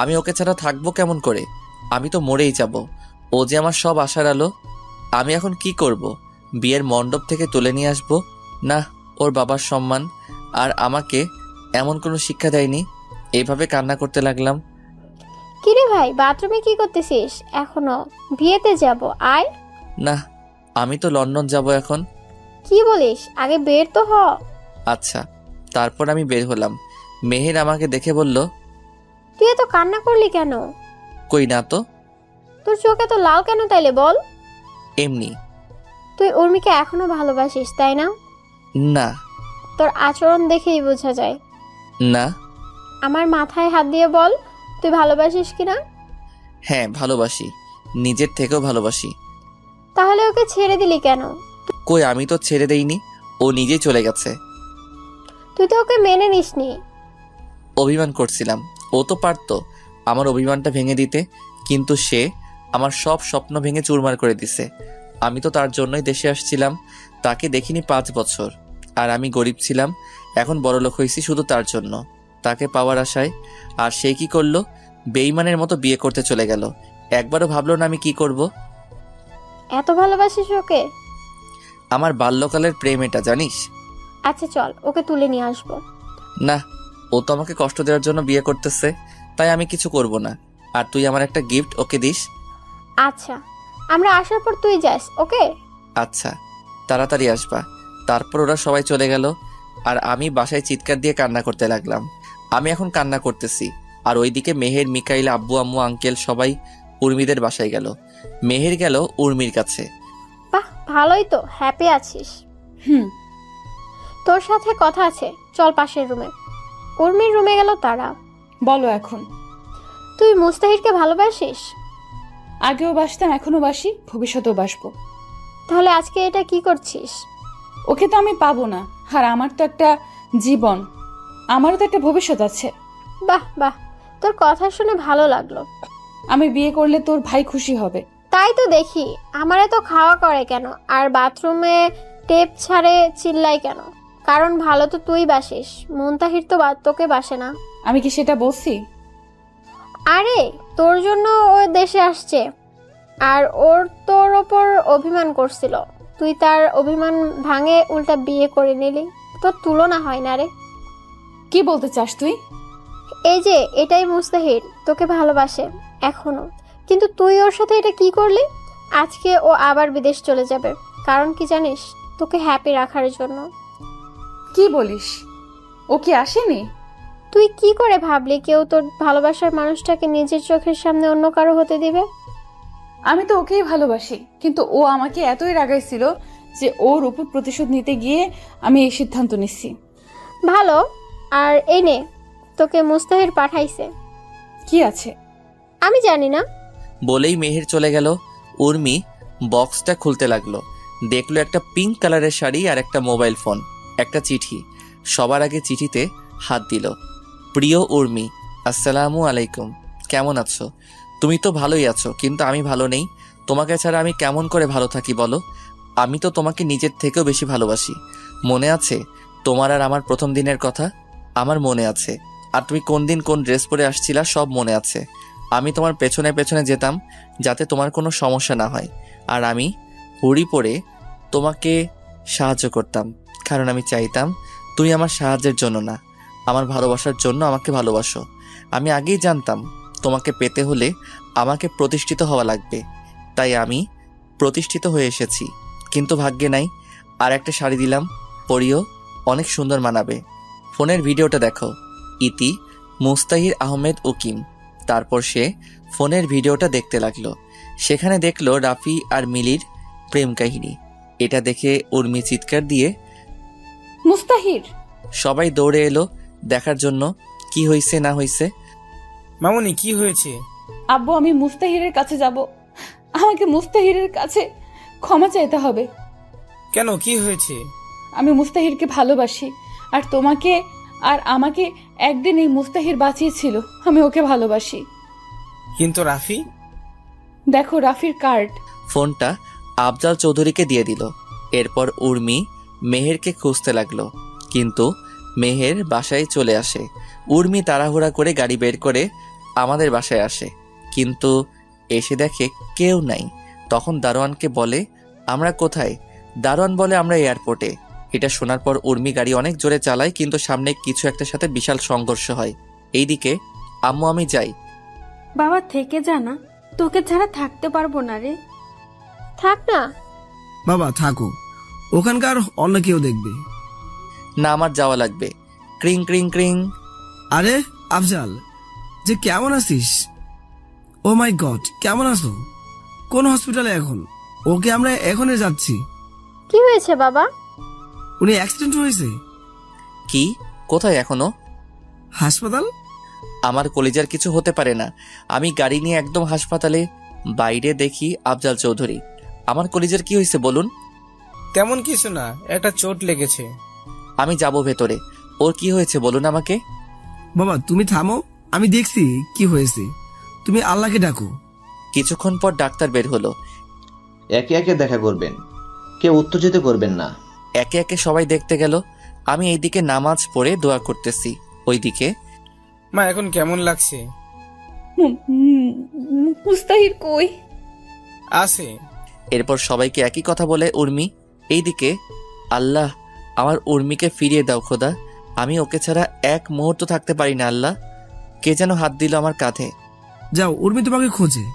Speaker 1: আমি ওকে ছাড়া থাকবো কেমন করে? আমি তো মরেই যাব। ও যে আমার সব আশার আলো। আমি এখন কি করব? বিয়ের মণ্ডপ থেকে তুলে নিয়ে আসবো? না, ওর বাবার সম্মান আর আমাকে এমন কোনো শিক্ষা দেয়নি। এইভাবে কান্না করতে লাগলাম।
Speaker 7: কিরে ভাই, বাথরুমে কি করতেছিস এখনো? বিয়েতে যাব, আয়।
Speaker 1: না, আমি তো লন্ডন যাব এখন।
Speaker 7: কি বলিস? আগে বের তো হ।
Speaker 1: আচ্ছা। তারপর আমি বের হলাম। মেহের আমাকে দেখে বলল,
Speaker 7: তুই এত কান্না করলি কেন?
Speaker 1: কই না তো।
Speaker 7: তোর চোখে তো লাল কেন তাইলে বল?
Speaker 1: এমনি।
Speaker 7: তুই উর্মিকে এখনো ভালোবাসিস তাই না?
Speaker 1: না।
Speaker 7: তোর আচরণ দেখেই বোঝা যায়।
Speaker 1: না।
Speaker 7: আমার মাথায় হাত দিয়ে বল তুই ভালোবাসিস কিনা।
Speaker 1: হ্যাঁ ভালোবাসি, নিজের থেকেও ভালোবাসি।
Speaker 7: তাহলে ওকে ছেড়ে দিলি কেন?
Speaker 1: কই, আমি তো ছেড়ে দেইনি, ও নিজেই চলে গেছে।
Speaker 7: তুই তো ওকে মেনে নিসনি।
Speaker 1: অভিমান করছিলাম। ও তো পারতো আমার অভিমানটা ভেঙে দিতে, কিন্তু সে আমার সব স্বপ্ন ভেঙে চুরমার করে দিছে। আমি তো তার জন্যই দেশে আসছিলাম। তাকে দেখিনি 5 বছর। আর আমি গরিব ছিলাম, এখন বড়লোক হয়েছি শুধু তার জন্য, তাকে পাওয়ার আশায়। আর সে কি করলো? বেঈমানের মতো বিয়ে করতে চলে গেল। একবারও ভাবলো না আমি কি করব।
Speaker 7: এত ভালোবাসিস ওকে?
Speaker 1: আমার বাল্যকালের প্রেম এটা, জানিস।
Speaker 7: আচ্ছা চল, ওকে তুলে নিয়ে আসবো।
Speaker 1: না, ও তো আমাকে কষ্ট দেওয়ার জন্য বিয়ে করতেছে, তাই আমি কিছু করব না। আর তুই আমার একটা গিফট ওকে দিস।
Speaker 7: আচ্ছা, আমরা আসার পর তুই যাস, ওকে?
Speaker 1: আচ্ছা, তাড়াতাড়ি আসবা। তারপর ওরা সবাই চলে গেল। আর আমি বাসায় চিৎকার দিয়ে কান্না করতে লাগলাম। আমি এখন কান্না করতেছি, আর ওইদিকে মেহের, মিকাইল, আব্বু আম্মু, আঙ্কেল সবাই উর্মিদের বাসায় গেল। মেহের গেল উর্মির কাছে।
Speaker 7: বাহ, ভালোই তো, হ্যাপি আছিস। তোর সাথে কথা আছে, চল পাশের রুমে। উর্মির রুমে গেল তারা।
Speaker 9: বলো এখন।
Speaker 7: তুই মুস্তাহিরকে ভালোবাসিস?
Speaker 9: আগেও বাসতাম, এখনো বাসি, ভবিষ্যতেও বাসবো।
Speaker 7: তাহলে আজকে এটা কি করছিস?
Speaker 9: ওকে তো আমি পাবো না, আর আমার তো একটা জীবন, আমারও তো একটা ভবিষ্যৎ আছে।
Speaker 7: বাহ বাহ, তোর কথা শুনে ভালো লাগলো।
Speaker 9: আমি বিয়ে করলে তোর ভাই খুশি হবে।
Speaker 7: তাই তো দেখি, আমারে তো খাওয়া করে কেন, আর বাথরুমে টেপ ছাড়ে চিল্লাই কেন? কারণ ভালো তো তুই বাসিস, মুনতাহির তো তোকে বাসে না।
Speaker 9: আমি কি সেটা বলছি?
Speaker 7: আরে তোর জন্য ও দেশে আসছে, আর ওর তোর ওপর অভিমান করছিল, তুই তার অভিমান ভাঙে উল্টা বিয়ে করে নিলি। তোর তুলনা হয় না রে।
Speaker 9: কি বলতে চাস তুই?
Speaker 7: এই যে এটাই মুস্তাহির, তোকে ভালোবাসে এখনো, কিন্তু তুই ওর সাথে এটা কি করলি? আজকে ও আবার বিদেশ চলে যাবে, কারণ কি জানিস? তোকে হ্যাপি রাখার জন্য।
Speaker 9: কি বলিস? ও কি আসেনি?
Speaker 7: তুই কি করে ভাবলি কেউ তোর ভালোবাসার মানুষটাকে নিজের চোখের সামনে অন্য কারো হতে দিবে?
Speaker 9: আমি তো ওকেই ভালোবাসি, কিন্তু ও আমাকে এতই রাগাইছিল যে ওর উপর প্রতিশোধ নিতে গিয়ে আমি এই সিদ্ধান্ত নিচ্ছি।
Speaker 7: ভালো, আর এই নে, তোকে মুস্তাহির পাঠাইছে।
Speaker 9: কি আছে?
Speaker 7: আমি জানি না।
Speaker 1: বলেই মেহের চলে গেল। উর্মি বক্সটা খুলতে লাগলো, দেখলো একটা পিঙ্ক কালারের শাড়ি আর একটা মোবাইল ফোন, একটা চিঠি। সবার আগে চিঠিতে হাত দিল। প্রিয় উর্মি, আসসালামু আলাইকুম, কেমন আছো? তুমি তো ভালোই আছো, কিন্তু আমি ভালো নেই। তোমাকে ছাড়া আমি কেমন করে ভালো থাকি বলো? আমি তো তোমাকে নিজের থেকেও বেশি ভালোবাসি। মনে আছে তোমার আর আমার প্রথম দিনের কথা? আমার মনে আছে। আর তুমি কোন দিন কোন ড্রেস পরে আসছিলা সব মনে আছে। আমি তোমার পেছনে পেছনে যেতাম যাতে তোমার কোনো সমস্যা না হয়, আর আমি হুড়ি পরে তোমাকে সাহায্য করতাম, কারণ আমি চাইতাম তুমি আমার সাহায্যের জন্য না, আমার ভালোবাসার জন্য আমাকে ভালোবাসো। আমি আগেই জানতাম তোমাকে পেতে হলে আমাকে প্রতিষ্ঠিত হওয়া লাগবে, তাই আমি প্রতিষ্ঠিত হয়ে এসেছি। কিন্তু ভাগ্যে নাই। আর একটা শাড়ি দিলাম, পরিও, অনেক সুন্দর মানাবে। ফোনের ভিডিওটা দেখো। ইতি মুস্তাহির আহমেদ উকিম। তারপর সে ফোনের ভিডিওটা দেখতে লাগলো। সেখানে দেখলো রাফি আর মিলির প্রেম কাহিনী। এটা দেখে উর্মি চিৎকার দিয়ে
Speaker 9: মুস্তাহির।
Speaker 1: সবাই দৌড়ে এলো দেখার জন্য কি হয়েছে না হয়েছে।
Speaker 3: মামুনি, কি হয়েছে?
Speaker 9: আব্বু, আমি মুস্তাহিরের কাছে যাব, আমাকে মুস্তাহিরের কাছে ক্ষমা চাইতে হবে।
Speaker 3: কেন, কি হয়েছে?
Speaker 9: আমি মুস্তাহিরকে ভালোবাসি, আর তোমাকে আর আমাকে একদিন এই মুস্তাহির বাঁচিয়েছিল। আমি ওকে ভালোবাসি।
Speaker 3: কিন্তু রাফি?
Speaker 9: দেখো রাফির কার্ড।
Speaker 1: ফোনটা আফজাল চৌধুরীকে দিয়ে দিল। এরপর উর্মি মেহেরকে খুঁজতে লাগলো, কিন্তু মেহের বাসায় চলে আসে। উর্মি তাড়াহুড়া করে গাড়ি বের করে আমাদের বাসায় আসে, কিন্তু এসে দেখে কেউ নাই। তখন দারোয়ানকে বলে আমরা কোথায়? দারোয়ান বলে আমরা এয়ারপোর্টে। এটা শোনার পর উর্মি গাড়ি অনেক জোরে চালায়, কিন্তু সামনে কিছু একটার সাথে বিশাল সংঘর্ষ হয়। এইদিকে আম্মু, আমি যাই।
Speaker 2: বাবা থেকে জানা, তোকে ছাড়া থাকতে পারবো না রে।
Speaker 7: থাক না
Speaker 13: বাবা, থাকো, ওখানকার অন্য কেউ দেখবে
Speaker 1: না, আমার যাওয়া লাগবে। ক্রিং ক্রিং ক্রিং।
Speaker 13: আরে আফজাল, যে কেমন আছিস? ও মাই গড, কেমন আছো? কোন হসপিটালে এখন? ওকে আমরা এখনই যাচ্ছি।
Speaker 7: কি হয়েছে বাবা?
Speaker 13: উনি অ্যাক্সিডেন্ট হয়েছে।
Speaker 1: কি? কোথায় এখনো?
Speaker 13: হাসপাতাল।
Speaker 1: আমার কলিজার কিছু হতে পারে না। আমি গাড়ি নিয়ে একদম হাসপাতালে। বাইরে দেখি আফজাল চৌধুরী। আমার কলিজার কি হয়েছে বলুন?
Speaker 3: তেমন কিছু না, একটা চোট লেগেছে।
Speaker 1: আমি যাব ভেতরে। ওর কি হয়েছে বলুন আমাকে।
Speaker 13: বাবা তুমি থামো, আমি দেখছি কি হয়েছে। তুমি আল্লাহকে ডাকো।
Speaker 1: কিছুক্ষণ পর ডাক্তার বের হলো।
Speaker 10: একে একে দেখা করবেন, কেউ উত্তেজিত করবেন না।
Speaker 1: একে একে সবাই দেখতে গেল। আমি এইদিকে নামাজ পড়ে দোয়া করতেছি, ওইদিকে
Speaker 3: মা এখন কেমন লাগছে?
Speaker 9: মুস্তাহির কই?
Speaker 3: আছে।
Speaker 1: এরপর সবাইকে একই কথা বলে উর্মি। এইদিকে আল্লাহ, আমার উর্মিকে ফিরিয়ে দাও খোদা, আমি ওকে ছাড়া এক মুহূর্ত থাকতে পারি না। আল্লাহ, কে যেন হাত দিল আমার কাঁধে।
Speaker 13: যাও, উর্মি তোমাকে খোঁজে।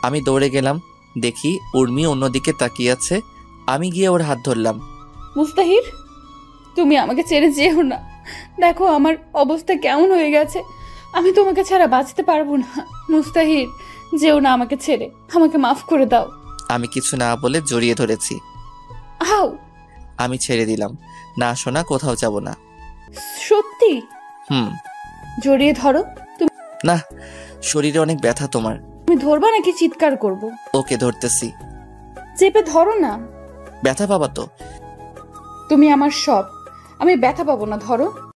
Speaker 1: আমি দৌড়ে গেলাম, দেখি উর্মি অন্যদিকে তাকিয়ে আছে। আমি গিয়ে ওর হাত ধরলাম।
Speaker 9: মুস্তাহির, তুমি আমাকে ছেড়ে যেও না। দেখো আমার অবস্থা কেমন হয়ে গেছে, আমি তোমাকে ছাড়া বাঁচতে পারবো না। মুস্তাহির, যেও না আমাকে ছেড়ে, আমাকে মাফ করে দাও।
Speaker 1: আমি কিছু না বলে জড়িয়ে ধরেছি।
Speaker 9: আও!
Speaker 1: আমি ছেড়ে দিলাম। না শোনা, কোথাও যাব না।
Speaker 9: সত্যি? জড়িয়ে ধরো।
Speaker 1: না, শরীরে অনেক ব্যথা তোমার।
Speaker 9: তুমি ধরবা নাকি চিৎকার করব?
Speaker 1: ওকে, ধরতেছি।
Speaker 9: চেপে ধরো না।
Speaker 1: ব্যথা পাবা তো?
Speaker 9: তুমি আমার সব, আমি ব্যথা পাবো না, ধরো।